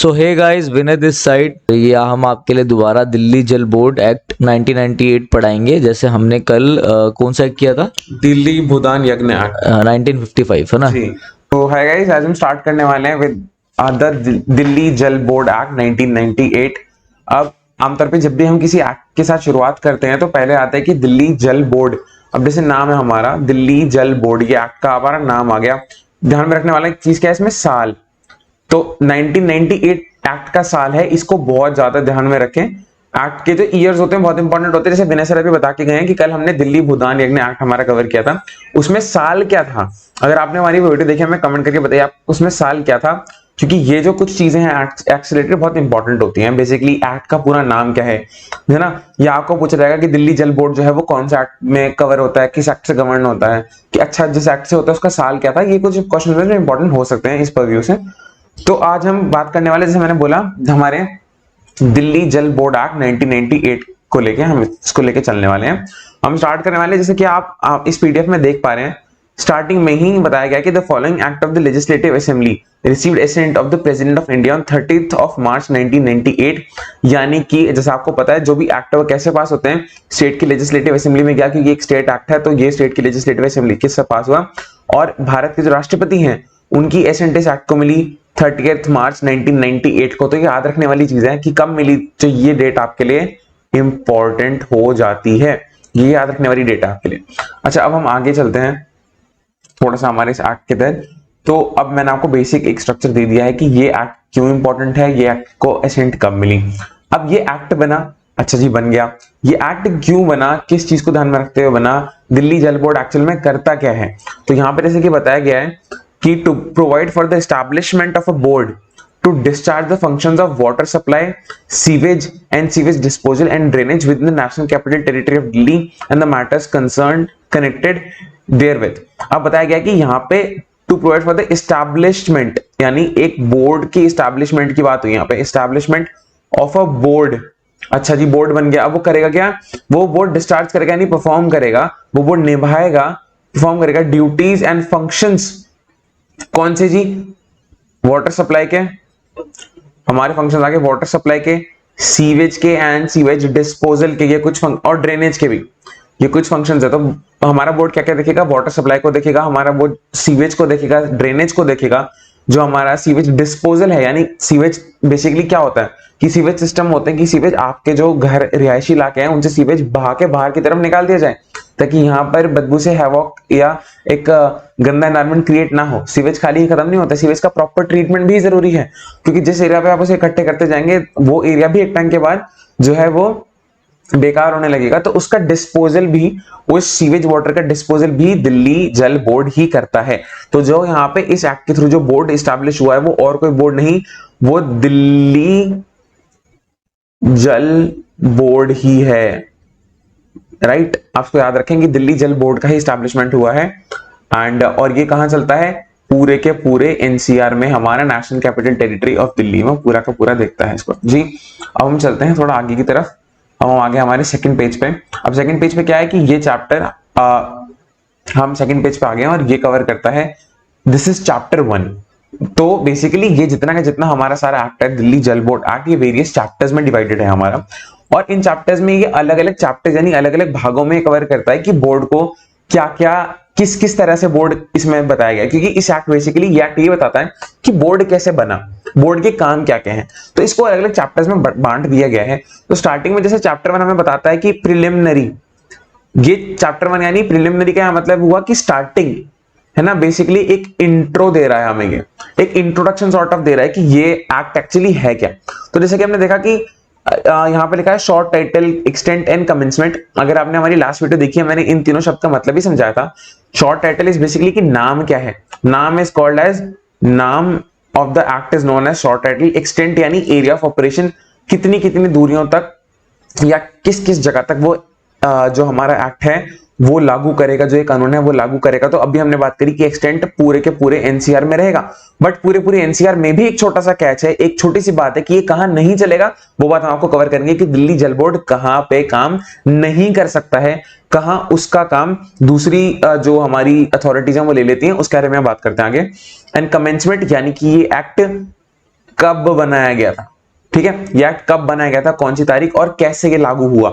So hey guys, Vinay this side. ये हम आपके लिए दोबारा दिल्ली जल बोर्ड एक्ट 1998 पढ़ाएंगे। जैसे हमने कल कौन सा एक्ट किया था? दिल्ली भूदान यज्ञ एक्ट 1955 है ना। जी। तो है गाइस, आज हम स्टार्ट करने वाले हैं with the Delhi Jal board act 1998। अब आमतौर पे जब भी हम किसी एक्ट के साथ शुरुआत करते हैं तो पहले आता है कि दिल्ली जल बोर्ड। अब जैसे नाम है हमारा दिल्ली जल बोर्ड, ये एक्ट का हमारा नाम आ गया। ध्यान में रखने वाला एक चीज क्या है इसमें, साल। तो 1998 एक्ट का साल है, इसको बहुत ज्यादा ध्यान में रखें। एक्ट के जो ईयर्स होते हैं बहुत इंपॉर्टेंट होते हैं। जैसे विनय सर अभी बता के गए हैं कि कल हमने दिल्ली भूदान यज्ञ एक्ट हमारा कवर किया था, उसमें साल क्या था। अगर आपने हमारी वीडियो देखी, हमें कमेंट करके बताइए आप उसमें साल क्या था, क्योंकि ये जो कुछ चीजें हैं एक्ट से रिलेटेड बहुत इंपॉर्टेंट होती हैं। बेसिकली एक्ट का पूरा नाम क्या है ना। या आपको पूछा जाएगा कि दिल्ली जल बोर्ड जो है वो कौन सा एक्ट में कवर होता है, किस एक्ट से गवर्न होता है, कि अच्छा जिस एक्ट से होता है उसका साल क्या था। ये कुछ क्वेश्चन जो इंपॉर्टेंट हो सकते हैं इस परव्यू से। तो आज हम बात करने वाले, जैसे मैंने बोला, हमारे दिल्ली जल बोर्ड एक्ट 1998 को लेके हम इसको लेके चलने वाले हैं। हम स्टार्ट करने वाले हैं, जैसे कि आप इस पीडीएफ में देख पा रहे हैं, स्टार्टिंग में ही बताया गया कि the following act of the legislative assembly received ascent of the president of India on 30th of March 1998। यानी कि जैसा आपको पता है जो भी एक्ट है वो कैसे पास होते हैं, स्टेट की लेजिस्लेटिव असेंबली में गया, क्योंकि एक स्टेट एक्ट है तो ये स्टेट की लेजिस्लेटिव असेंबली किससे पास हुआ, और भारत के जो राष्ट्रपति हैं उनकी एसेंट इस एक्ट को मिली 30th March 1998 को। तो याद रखने वाली चीज है कि कब मिली, तो ये डेट आपके लिए इंपॉर्टेंट हो जाती है, ये याद रखने वाली डेट है आपके लिए। अच्छा, अब हम आगे चलते हैं थोड़ा सा हमारे इस एक्ट के तहत। तो अब मैंने आपको बेसिक एक स्ट्रक्चर दे दिया है कि ये एक्ट क्यों इंपॉर्टेंट है, ये एक्ट को एसेंट कब मिली। अब ये एक्ट बना, अच्छा जी बन गया। ये एक्ट क्यों बना, किस चीज को ध्यान में रखते हुए बना, दिल्ली जल बोर्ड एक्चुअल में करता क्या है। तो यहाँ पे जैसे कि बताया गया है कि to provide for the establishment of a board to discharge the functions of water supply, sewage and sewage disposal and drainage within the national capital territory of Delhi and the matters concerned connected therewith। अब बताया गया कि यहाँ पे to provide for the establishment, यानी एक board की establishment की बात हुई यहाँ पे, एस्टैब्लिशमेंट ऑफ अ बोर्ड। अच्छा जी, बोर्ड बन गया। अब वो करेगा क्या, वो बोर्ड डिस्चार्ज करेगा यानी परफॉर्म करेगा, वो बोर्ड निभाएगा, परफॉर्म करेगा ड्यूटीज एंड फंक्शंस। कौन से जी, वाटर सप्लाई के, हमारे फंक्शन आगे वाटर सप्लाई के, सीवेज के एंड सीवेज डिस्पोजल के, ये कुछ और ड्रेनेज के भी ये कुछ फंक्शंस है। तो हमारा बोर्ड क्या क्या देखेगा, वाटर सप्लाई को देखेगा, हमारा बोर्ड सीवेज को देखेगा, ड्रेनेज को देखेगा, जो हमारा सीवेज डिस्पोजल है, यानी सीवेज बेसिकली क्या होता है कि सीवेज सिस्टम होते हैं कि सीवेज आपके जो घर रिहायशी इलाके हैं उनसे सीवेज बहा के बाहर की तरफ निकाल दिया जाए, ताकि यहाँ पर बदबू से हैवॉक या एक गंदा एनवायरनमेंट क्रिएट ना हो। सीवेज खाली ही खत्म नहीं होता, सीवेज का प्रॉपर ट्रीटमेंट भी जरूरी है, क्योंकि जिस एरिया पे आप उसे इकट्ठे करते जाएंगे वो एरिया भी एक टाइम के बाद जो है वो बेकार होने लगेगा। तो उसका डिस्पोजल भी, उस सीवेज वाटर का डिस्पोजल भी दिल्ली जल बोर्ड ही करता है। तो जो यहाँ पे इस एक्ट के थ्रू जो बोर्ड एस्टैब्लिश हुआ है वो और कोई बोर्ड नहीं, वो दिल्ली जल बोर्ड ही है। राइट, आपको याद रखेंगे दिल्ली जल बोर्ड का ही एस्टैब्लिशमेंट हुआ है। एंड और ये कहां चलता है, पूरे के पूरे एनसीआर में, हमारा national capital territory of Delhi में पूरा का पूरा देखता है इसको जी। अब हम चलते हैं थोड़ा आगे की तरफ, अब हम आगे हमारे सेकंड पेज पे। अब सेकंड पेज पे क्या है कि ये चैप्टर हम सेकंड पेज पे आ गए हैं और ये कवर करता है, दिस इज चैप्टर 1। तो बेसिकली ये जितना का जितना हमारा सारा एक्ट है दिल्ली जल बोर्ड एक्ट, ये वेरियस चैप्टर्स में डिवाइडेड है हमारा, और इन चैप्टर्स में ये अलग अलग चैप्टर्स यानी अलग अलग भागों में कवर करता है कि बोर्ड को क्या क्या किस किस तरह से बोर्ड इसमें बताया गया। क्योंकि इस एक्ट बेसिकली ये बताता है कि बोर्ड कैसे बना, बोर्ड के काम क्या क्या हैं, तो इसको अलग अलग चैप्टर्स में बांट दिया गया है। तो स्टार्टिंग में जैसे चैप्टर 1 हमें बताता है कि प्रिलिमिनरी, ये चैप्टर 1 यानी प्रिलिमिनरी का मतलब हुआ कि स्टार्टिंग है ना, बेसिकली एक इंट्रो दे रहा है हमें, ये एक इंट्रोडक्शन सॉर्ट ऑफ दे रहा है कि ये एक्ट एक्चुअली है क्या। तो जैसे कि हमने देखा कि यहाँ पे लिखा है short title, extent and commencement. अगर आपने हमारी लास्ट वीडियो देखी है, मैंने इन तीनों शब्द का मतलब ही समझाया था। शॉर्ट टाइटल इज बेसिकली कि नाम क्या है, नाम इज कॉल्ड एज, नाम of the act is known as short title. Extent यानी एरिया ऑफ ऑपरेशन, कितनी कितनी दूरियों तक या किस किस जगह तक वो जो हमारा एक्ट है वो लागू करेगा, जो ये कानून है वो लागू करेगा। तो अभी हमने बात करी कि एक्सटेंट पूरे के पूरे एनसीआर में रहेगा, बट पूरे एनसीआर में भी एक छोटा सा कैच है, एक छोटी सी बात है कि ये कहां नहीं चलेगा। वो बात हम आपको कवर करेंगे कि दिल्ली जल बोर्ड कहां पे काम नहीं कर सकता है, कहां उसका काम दूसरी जो हमारी अथॉरिटीज हैं वो ले लेती हैं, उसके बारे में बात करते हैं आगे। एंड कमेंसमेंट यानी कि ये एक्ट कब बनाया गया था, ठीक है, ये एक्ट कब बनाया गया था, कौन सी तारीख और कैसे ये लागू हुआ,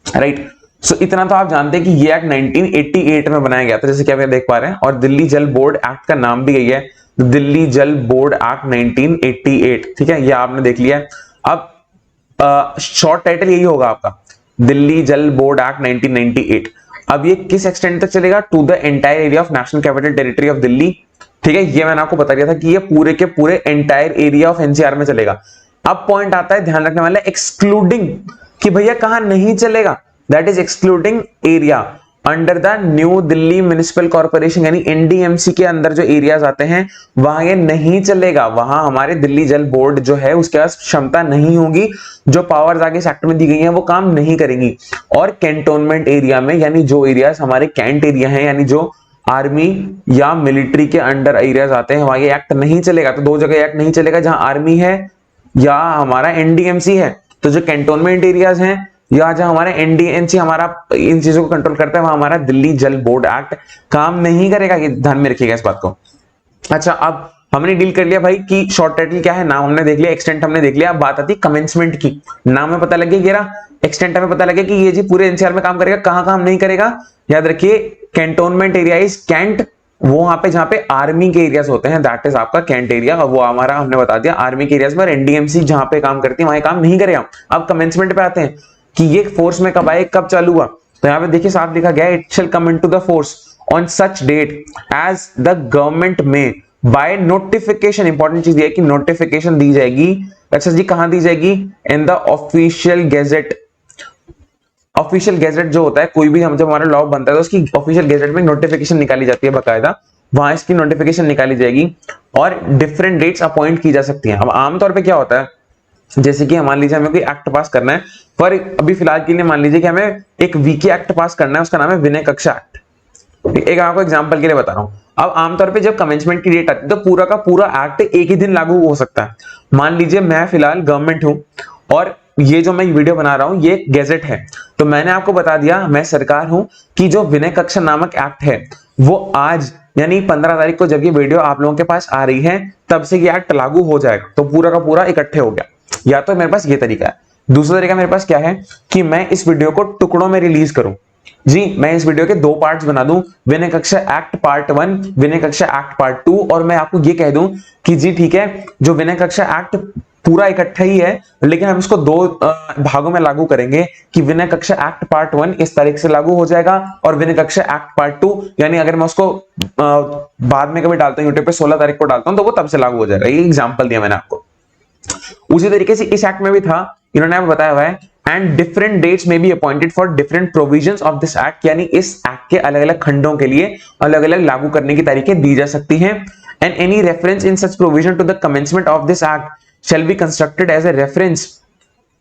राइट। सो इतना तो आप जानते हैं कि ये एक्ट 1988 में बनाया गया था, जैसे कि आप देख पा रहे हैं, और दिल्ली जल बोर्ड एक्ट का नाम भी यही है, दिल्ली जल बोर्ड एक्ट 1988, ठीक है, ये आपने देख लिया है। अब शॉर्ट टाइटल यही होगा आपका, दिल्ली जल बोर्ड एक्ट 1998। अब ये किस एक्सटेंट तक चलेगा, to the entire area of national capital territory of Delhi, ठीक है, ये मैंने आपको बता दिया था कि ये पूरे के पूरे एंटायर एरिया ऑफ एनसीआर में चलेगा। अब पॉइंट आता है ध्यान रखने वाला, एक्सक्लूडिंग, कि भैया कहां नहीं चलेगा, that is excluding area under the new Delhi municipal corporation, यानी एनडीएमसी के अंदर जो एरियाज आते हैं वहां ये नहीं चलेगा, वहां हमारे दिल्ली जल बोर्ड जो है उसके पास क्षमता नहीं होगी, जो पावर्स आगे इस एक्ट में दी गई हैं वो काम नहीं करेंगी। और कैंटोनमेंट एरिया में, यानी जो एरियाज हमारे कैंट एरिया है, यानी जो आर्मी या मिलिट्री के अंडर एरियाज आते हैं, वहां ये एक्ट नहीं चलेगा। तो दो जगह एक्ट नहीं चलेगा, जहां आर्मी है या हमारा एनडीएमसी है। तो जो कैंटोनमेंट एरियाज हैं या जहां हमारा एनडीएमसी हमारा इन चीजों को कंट्रोल करता है, वहां हमारा दिल्ली जल बोर्ड एक्ट काम नहीं करेगा, ये ध्यान में रखिएगा इस बात को। अच्छा, अब हमने डील कर लिया भाई कि शॉर्ट टाइटल क्या है, नाम हमने देख लिया, एक्सटेंट हमने देख लिया। अब बात आती है कमेंसमेंट की। नाम में पता लग गया, एक्सटेंट में पता लगे कि ये जी पूरे एनसीआर में काम करेगा, कहां काम नहीं करेगा, याद रखिए कैंटोनमेंट एरिया इज कैंट, वो वहां पे जहां पे आर्मी के एरियाज होते हैं, दैट इज आपका कैंट एरिया, और वो हमारा हमने बता दिया आर्मी के एरियाज में। एनडीएमसी जहां पे काम करती है वहां काम नहीं करेगा। अब कमेंसमेंट पे आते हैं कि ये फोर्स में कब आए, कब चालू हुआ, तो यहाँ पे देखिए साफ लिखा गया है, it shall come into the force on such date as the government may by notification. Important चीज ये है कि नोटिफिकेशन दी जाएगी, अच्छा जी कहां दी जाएगी, in the official gazette. Official gazette जो होता है, कोई भी हम जब हमारा लॉ बनता है तो उसकी ऑफिशियल गेजेट में नोटिफिकेशन निकाली जाती है बकायदा, वहां इसकी नोटिफिकेशन निकाली जाएगी और डिफरेंट डेट्स अपॉइंट की जा सकती हैं। अब आमतौर पे क्या होता है, जैसे कि मान लीजिए हमें कोई एक्ट पास करना है, पर अभी फिलहाल के लिए मान लीजिए कि हमें एक वीके एक्ट पास करना है, उसका नाम है विनय कक्षा एक्ट। एक आपको एग्जांपल के लिए बता रहा हूं। अब आमतौर पे जब कमेंसमेंट की डेट आती है तो पूरा का पूरा एक्ट एक ही दिन लागू हो सकता है। मान लीजिए मैं फिलहाल गवर्नमेंट हूं और ये जो मैं वीडियो बना रहा हूं ये गैजेट है, तो मैंने आपको बता दिया मैं सरकार हूं कि जो विनय कक्षा नामक एक्ट है वो आज यानी 15 तारीख को जब ये वीडियो आप लोगों के पास आ रही है तब से ये एक्ट लागू हो जाएगा, तो पूरा का पूरा इकट्ठे हो गया। या तो मेरे पास ये तरीका है, दूसरा तरीका मेरे पास क्या है कि मैं इस वीडियो को टुकड़ों में रिलीज करूं। जी, मैं इस वीडियो के दो पार्ट्स बना दूं, विनय कक्षा एक्ट पार्ट 1, विनय कक्षा एक्ट पार्ट 2, और मैं आपको ये कह दूं कि जी ठीक है, जो विनय कक्षा एक्ट पूरा इकट्ठा ही है लेकिन हम इसको दो भागों में लागू करेंगे कि विनय कक्षा एक्ट पार्ट 1 इस तारीख से लागू हो जाएगा और विनय कक्षा एक्ट पार्ट 2 यानी अगर मैं उसको बाद में कभी डालता हूं यूट्यूब पे 16 तारीख को डालता हूं तो वो तब से लागू हो जाएगा। ये एग्जांपल दिया मैंने आपको। उसी तरीके से इस एक्ट में भी था, इन्होंने आपको बताया हुआ है एंड डिफरेंट डेट्स में be appointed for different provisions of this act, यानी इस एक्ट के अलग अलग खंडों के लिए अलग अलग लागू करने की तारीखें दी जा सकती हैं। And any reference in such provision to the commencement of this act shall be constructed as a reference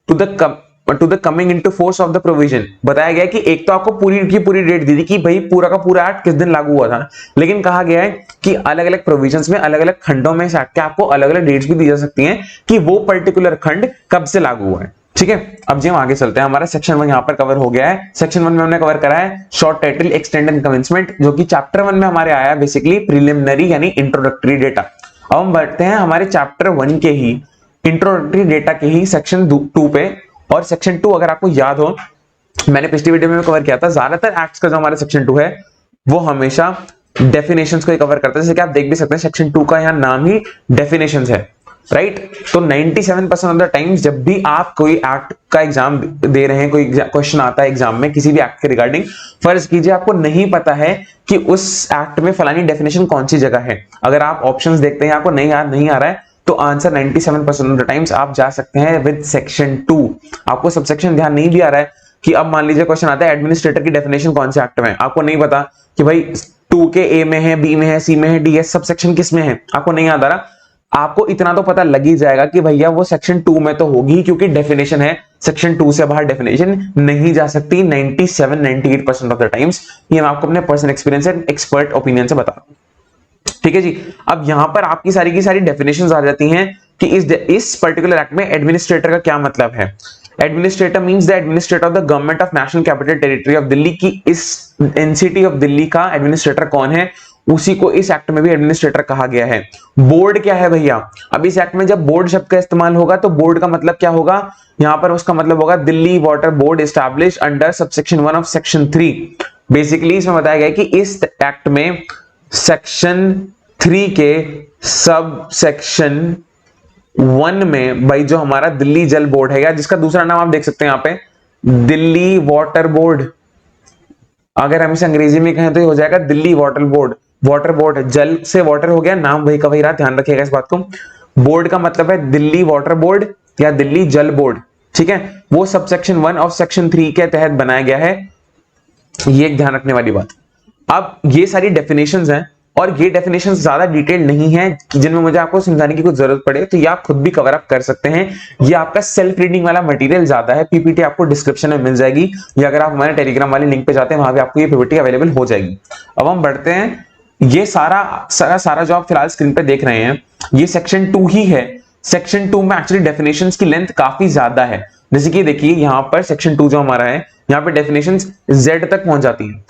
to the coming into force of the provision। बताया गया कि एक तो आपको पूरी की पूरी डेट दी थी कि भाई पूरा का पूरा एक्ट किस दिन लागू हुआ था, लेकिन कहा गया है कि अलग अलग प्रोविजंस में अलग अलग खंडों में इस एक्ट के आपको अलग अलग डेट्स भी दी जा सकती हैं कि वो पर्टिकुलर खंड कब से लागू हुआ है। ठीक है, अब जी हम आगे चलते हैं। हमारा सेक्शन 1 यहाँ पर कवर हो गया है। सेक्शन 1 में हमने कवर करा है short title, extend and commencement, जो कि चैप्टर 1 में हमारे आया बेसिकली प्रिलिमिनरी यानी इंट्रोडक्टरी डेटा। अब हम बढ़ते हैं हमारे चैप्टर 1 के ही इंट्रोडक्टरी डेटा के ही सेक्शन 2 पे। और सेक्शन 2 अगर आपको याद हो, मैंने पिछली वीडियो में कवर किया था, ज्यादातर एक्ट्स का जो हमारा सेक्शन 2 है वो हमेशा डेफिनेशंस को ही कवर करता है। जैसे कि आप देख भी सकते हैं सेक्शन 2 का यहाँ नाम ही डेफिनेशंस है, राइट। तो 97% ऑफ द टाइम्स जब भी आप कोई एक्ट का एग्जाम दे रहे हैं, कोई क्वेश्चन आता है एग्जाम में किसी भी एक्ट के रिगार्डिंग, फर्ज कीजिए आपको नहीं पता है कि उस एक्ट में फलानी डेफिनेशन कौन सी जगह है, अगर आप ऑप्शंस देखते हैं आपको नहीं आ रहा है तो आंसर 97% ऑफ द टाइम्स आप जा सकते हैं विद सेक्शन 2। आपको सबसेक्शन ध्यान नहीं भी आ रहा है कि अब मान लीजिए क्वेश्चन आता है एडमिनिस्ट्रेटर की डेफिनेशन कौन से एक्ट में, आपको नहीं पता कि भाई 2 के ए में है, बी में है, सी में है, डी है, सबसेक्शन किस में है, आपको नहीं याद आ रहा, आपको इतना तो पता लग ही जाएगा कि भैया वो सेक्शन 2 में तो होगी क्योंकि डेफिनेशन है, सेक्शन 2 से बाहर डेफिनेशन नहीं जा सकती 97-98% ऑफ द टाइम्स। ये मैं आपको अपने personal experience and expert opinion से बता रहा हूं। ठीक है जी, अब यहां पर आपकी सारी की सारी डेफिनेशंस आ जाती हैं कि इस पर्टिकुलर एक्ट में एडमिनिस्ट्रेटर का क्या मतलब है। Administrator means the administrator of the government of national capital territory of Delhi, की इस एनसीटी ऑफ दिल्ली का एडमिनिस्ट्रेटर कौन है, उसी को इस एक्ट में भी एडमिनिस्ट्रेटर कहा गया है। बोर्ड क्या है भैया, अब इस एक्ट में जब बोर्ड शब्द का इस्तेमाल होगा तो बोर्ड का मतलब क्या होगा, यहां पर उसका मतलब होगा Delhi water board establish under subsection 1 of section 3। Basically इसमें बताया गया कि इस एक्ट में सेक्शन 3 के सब सेक्शन 1 में भाई जो हमारा दिल्ली जल बोर्ड है, या जिसका दूसरा नाम आप देख सकते हैं यहां पे, दिल्ली वाटर बोर्ड, अगर हम इसे अंग्रेजी में कहें तो ये हो जाएगा Delhi water board. Water board है, जल से वाटर हो गया, नाम वही का वही रहा, ध्यान रखिएगा इस बात को। बोर्ड का मतलब है दिल्ली वाटर बोर्ड या दिल्ली जल बोर्ड, ठीक है। वो सबसेक्शन 1 ऑफ सेक्शन 3 के तहत बनाया गया है, ये एक ध्यान रखने वाली बात। अब ये सारी डेफिनेशंस हैं और ये डेफिनेशंस ज्यादा डिटेल नहीं है जिनमें मुझे आपको समझाने की कुछ जरूरत पड़े, तो ये आप खुद भी कवर अप कर सकते हैं। ये आपका सेल्फ रीडिंग वाला मटेरियल ज्यादा है, पीपीटी आपको डिस्क्रिप्शन में मिल जाएगी, या अगर आप हमारे टेलीग्राम वाले लिंक पे जाते हैं वहां भी आपको ये पीपीटी अवेलेबल हो जाएगी। अब हम बढ़ते हैं, ये सारा जो आप फिलहाल स्क्रीन पे देख रहे हैं ये सेक्शन 2 ही है। सेक्शन 2 में एक्चुअली डेफिनेशंस की लेंथ काफी ज्यादा है। जैसे कि देखिए यहाँ पर सेक्शन 2 जो हमारा है, यहाँ पे डेफिनेशंस Z तक पहुंच जाती हैं।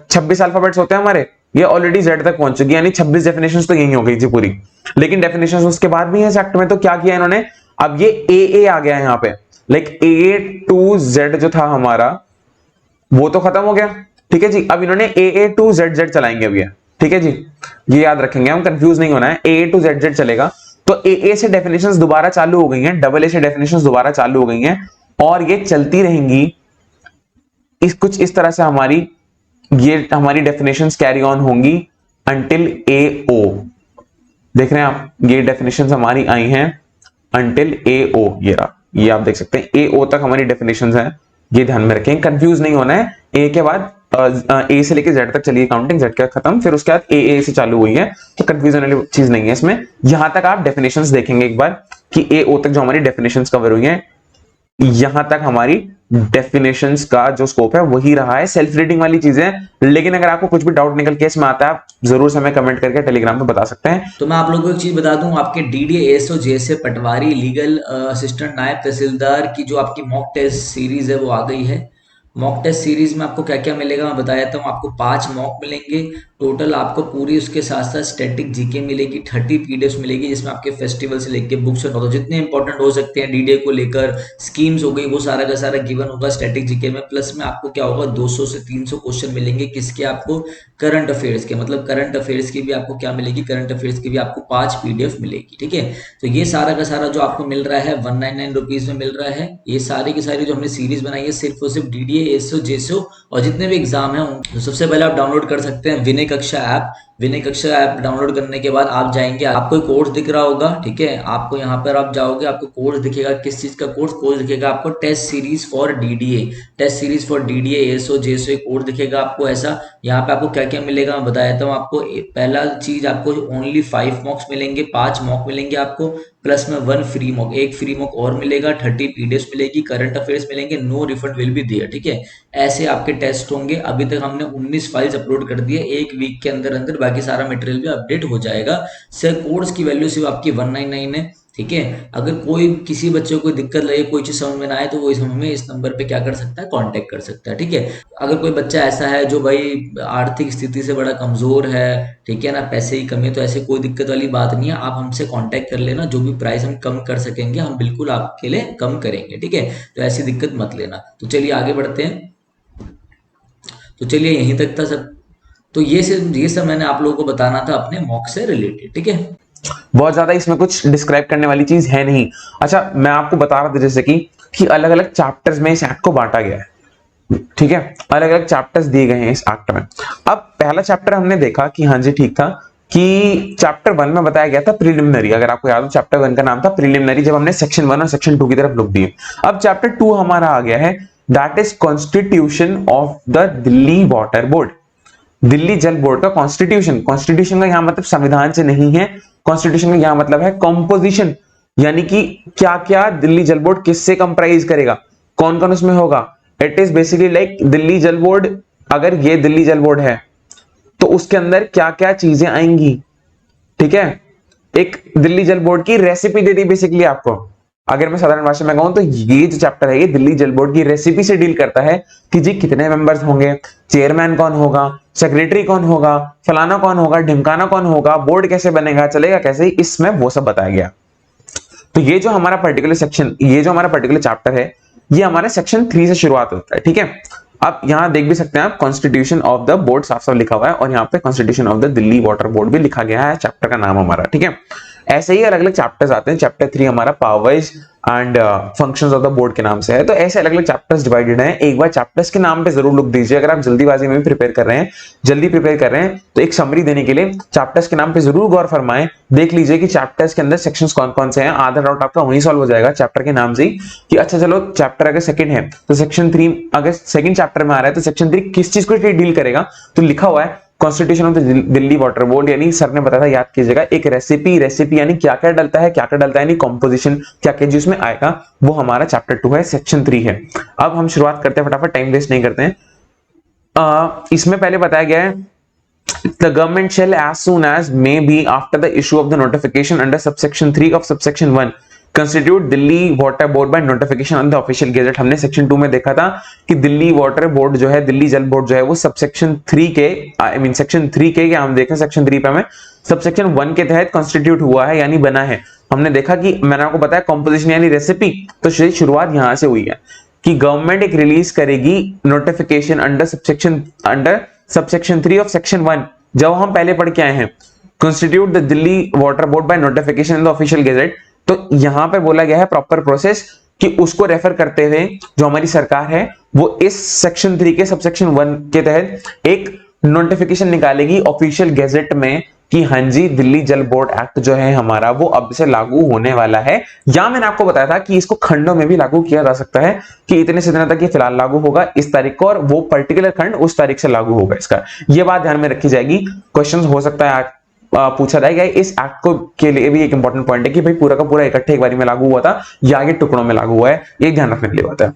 26 अल्फाबेट्स होते हैं हमारे, ये ऑलरेडी Z तक पहुंच चुकी है, यानी 26 डेफिनेशंस तो यही हो गई जी पूरी। लेकिन डेफिनेशंस उसके बाद भी है इस एक्ट में, तो क्या किया इन्होंने, अब ये AA आ गया है यहाँ पे, लाइक A to Z जो था हमारा वो तो खत्म हो गया, ठीक है जी। अब इन्होंने AA to ZZ चलाएंगे अब ये, ठीक है जी, ये याद रखेंगे, हम कंफ्यूज नहीं होना है, AA to ZZ चलेगा। तो AA से डेफिनेशंस दोबारा चालू हो गई हैं, AA से डेफिनेशंस दोबारा चालू हो गई हैं और ये चलती रहेंगी कुछ इस तरह से हमारी डेफिनेशंस कैरी ऑन होंगी अंटिल AO। देख रहे हैं आप, ये डेफिनेशंस हमारी आई हैं अंटिल AO, ये रहा, ये आप देख सकते हैं AO तक हमारी डेफिनेशंस हैं, ये ध्यान में रखें, कंफ्यूज नहीं होना है। A के बाद A से लेके Z तक चलिए काउंटिंग, Z के खत्म, फिर उसके बाद AA से चालू हुई है, तो कंफ्यूजन वाली चीज नहीं है इसमें। यहां तक आप डेफिनेशंस देखेंगे एक बार कि AO तक जो हमारी डेफिनेशंस कवर हुई हैं, यहां तक हमारी डेफिनेशंस का जो स्कोप है वही रहा है, सेल्फ रीडिंग वाली चीजें। लेकिन अगर आपको कुछ भी डाउट निकल के इसमें आता है, आप जरूर से हमें कमेंट करके टेलीग्राम पे बता सकते हैं। तो मैं आप लोगों को एक चीज बता दूं, आपके DDA ASO JSA पटवारी लीगल असिस्टेंट नायब तहसीलदार की जो आपकी मॉक टेस्ट सीरीज है वो आ गई है। मॉक टेस्ट सीरीज में आपको क्या क्या मिलेगा मैं बता देता हूँ। आपको 5 मॉक मिलेंगे टोटल, आपको पूरी उसके साथ साथ स्टैटिक जीके मिलेगी, 30 पीडीएफ मिलेगी जिसमें आपके फेस्टिवल से लेके बुक्स और जितने इंपॉर्टेंट हो सकते हैं DDA को लेकर, स्कीम्स हो गई, वो सारा का सारा गिवन होगा स्टैटिक जीके में। प्लस में आपको क्या होगा 200 से 300 क्वेश्चन मिलेंगे किसके, आपको करंट अफेयर्स के, मतलब करंट अफेयर्स की भी आपको क्या मिलेगी, करंट अफेयर्स की भी आपको 5 पीडीएफ मिलेगी, ठीक है। तो ये सारा का सारा जो आपको मिल रहा है 199 रुपीज में मिल रहा है। ये सारी की सारी जो हमने सीरीज बनाई है सिर्फ और सिर्फ DDA ASO JSO और जितने भी एग्जाम है, तो सबसे पहले आप डाउनलोड कर सकते हैं विनय कक्षा ऐप। विनय कक्षा ऐप डाउनलोड करने के बाद आप जाएंगे, आपको कोर्स दिख रहा होगा, ठीक है, आपको यहाँ पर आप जाओगे, आपको कोर्स दिखेगा, किस चीज का कोर्स दिखेगा आपको, test series for DDA, test series for DDA ASO JSO course दिखेगा आपको ऐसा। यहाँ पे आपको क्या क्या मिलेगा मैं बता देता हूँ आपको। पहला चीज आपको ओनली 5 मॉक्स मिलेंगे, 5 मॉक मिलेंगे आपको, प्लस में 1 फ्री मॉक, एक फ्री मॉक और मिलेगा, 30 पीडीएफ मिलेगी, करंट अफेयर्स मिलेंगे, no refund will be there, ठीक है। ऐसे आपके टेस्ट होंगे। अभी तक हमने 19 फाइल्स अपलोड कर दी है, एक वीक के अंदर अंदर बाकी सारा मटेरियल भी अपडेट हो जाएगा। सर कोर्स की वैल्यू सिर्फ आपकी 199 है, ठीक है। अगर कोई किसी बच्चे को कोई दिक्कत लगे, कोई चीज समझ में ना आए, तो वो हमें इस नंबर पे क्या कर सकता है, कांटेक्ट कर सकता है, ठीक है। अगर कोई बच्चा ऐसा है जो भाई आर्थिक स्थिति से बड़ा कमजोर है, ठीक है ना, पैसे की कमी है, तो ऐसे कोई दिक्कत वाली बात नहीं है, आप हमसे कांटेक्ट कर लेना, जो भी प्राइस हम कम कर सकेंगे हम बिल्कुल आपके लिए कम करेंगे, ठीक है। तो ऐसी दिक्कत मत लेना। तो चलिए आगे बढ़ते हैं। तो चलिए यहीं तक था सब। तो ये सब मैंने आप लोगों को बताना था अपने मॉक से रिलेटेड, ठीक है। बहुत ज्यादा इसमें कुछ डिस्क्राइब करने वाली चीज है नहीं। अच्छा, मैं आपको बता रहा था जैसे कि अलग अलग चैप्टर्स में इस एक्ट को बांटा गया है, ठीक है, अलग अलग चैप्टर्स दिए गए हैं इस एक्ट में। अब पहला चैप्टर हमने देखा कि हाँ जी ठीक था, कि चैप्टर 1 में बताया गया था प्रिलिमिनरी, अगर आपको याद हो चैप्टर 1 का नाम था प्रिलिमिनरी, जब हमने सेक्शन 1 और सेक्शन 2 की तरफ लुक दी। अब चैप्टर 2 हमारा आ गया है, that is constitution of the Delhi water board. Delhi Jal board का कॉन्स्टिट्यूशन, कॉन्स्टिट्यूशन का यहां मतलब संविधान से नहीं है, कॉन्स्टिट्यूशन का यहां मतलब है कॉम्पोजिशन, यानी कि क्या क्या दिल्ली जल बोर्ड किससे कंप्राइज करेगा, कौन कौन उसमें होगा। It is basically like Delhi Jal board, अगर ये दिल्ली जल बोर्ड है तो उसके अंदर क्या क्या चीजें आएंगी, ठीक है। एक दिल्ली जल बोर्ड की रेसिपी दे दी बेसिकली आपको। अगर मैं साधारण भाषा में कहूं तो ये जो चैप्टर है ये दिल्ली जल बोर्ड की रेसिपी से डील करता है कि जी कितने मेंबर्स होंगे, चेयरमैन कौन होगा, सेक्रेटरी कौन होगा, फलाना कौन होगा, ढिमकाना कौन होगा, बोर्ड कैसे बनेगा, चलेगा कैसे, इसमें वो सब बताया गया। तो ये जो हमारा पर्टिकुलर सेक्शन, ये जो हमारा पर्टिकुलर चैप्टर है, ये हमारे सेक्शन 3 से शुरुआत होता है, ठीक है। आप यहाँ देख भी सकते हैं आप, कॉन्स्टिट्यूशन ऑफ द बोर्ड साफ साफ लिखा हुआ है और यहाँ पे constitution of the Delhi water board भी लिखा गया है, चैप्टर का नाम हमारा, ठीक है। ऐसे ही अलग अलग चैप्टर्स आते हैं। चैप्टर 3 हमारा powers and functions of the board के नाम से है। तो ऐसे अलग अलग चैप्टर्स डिवाइडेड हैं। एक बार चैप्टर्स के नाम पे जरूर लुक दीजिए, अगर आप जल्दीबाजी में भी प्रिपेयर कर रहे हैं, जल्दी प्रिपेयर कर रहे हैं, तो एक समरी देने के लिए चैप्टर्स के नाम पे जरूर गौर फरमाएं। देख लीजिए कि चैप्टर्स के अंदर सेक्शंस कौन कौन से हैं। आधा डाउट आपका वहीं सॉल्व हो जाएगा चैप्टर के नाम से ही, कि अच्छा चलो चैप्टर अगर सेकंड है तो सेक्शन 3 अगर सेकंड चैप्टर में आ रहा है तो सेक्शन 3 किस चीज को डील करेगा। तो लिखा हुआ है constitution of the Delhi water board, यानी सर ने बताया था, याद कीजिएगा, एक रेसिपी यानी क्या क्या डलता है, क्या क्या डलता है, यानी कॉम्पोजिशन क्या क्या जिसमें आएगा, वो हमारा चैप्टर 2 है, सेक्शन 3 है। अब हम शुरुआत करते हैं, फटाफट टाइम वेस्ट नहीं करते हैं। इसमें पहले बताया गया है the government shall as soon as may be after the issue of the notification under subsection 3 of subsection 1 constitute Delhi water board by notification on the official gazette। हमने सेक्शन 2 में देखा था कि दिल्ली वाटर बोर्ड जो है, दिल्ली जल बोर्ड जो है, वो सबसेक्शन 3 के, आई मीन सेक्शन 3 के, क्या हम देखें सेक्शन 3 पे हमें सबसेक्शन 1 के तहत कॉन्स्टिट्यूट हुआ है, यानी बना है। हमने देखा कि मैंने आपको बताया कॉम्पोजिशन यानी रेसिपी, तो शुरुआत यहां से हुई है कि गवर्नमेंट एक रिलीज करेगी notification under subsection 3 of section 1, जब हम पहले पढ़ के आए हैं, constitute the Delhi water board by notification in the official gazette. तो यहां पे बोला गया है प्रॉपर प्रोसेस कि उसको रेफर करते हुए जो हमारी सरकार है वो इस सेक्शन 3 के सबसेक्शन 1 के तहत एक नोटिफिकेशन निकालेगी ऑफिशियल गैजेट में कि हाँ जी दिल्ली जल बोर्ड एक्ट जो है हमारा वो अब से लागू होने वाला है। या मैंने आपको बताया था कि इसको खंडों में भी लागू किया जा सकता है कि इतने से इतने तक ये फिलहाल लागू होगा इस तारीख को, और वो पर्टिकुलर खंड उस तारीख से लागू होगा। इसका ये बात ध्यान में रखी जाएगी। क्वेश्चन हो सकता है पूछा जाएगा। इस एक्ट को के लिए भी एक इंपॉर्टेंट पॉइंट है कि भाई पूरा का पूरा इकट्ठे एक बारी में लागू हुआ था या आगे टुकड़ों में लागू हुआ है, ये ध्यान रखने के लिए बात है।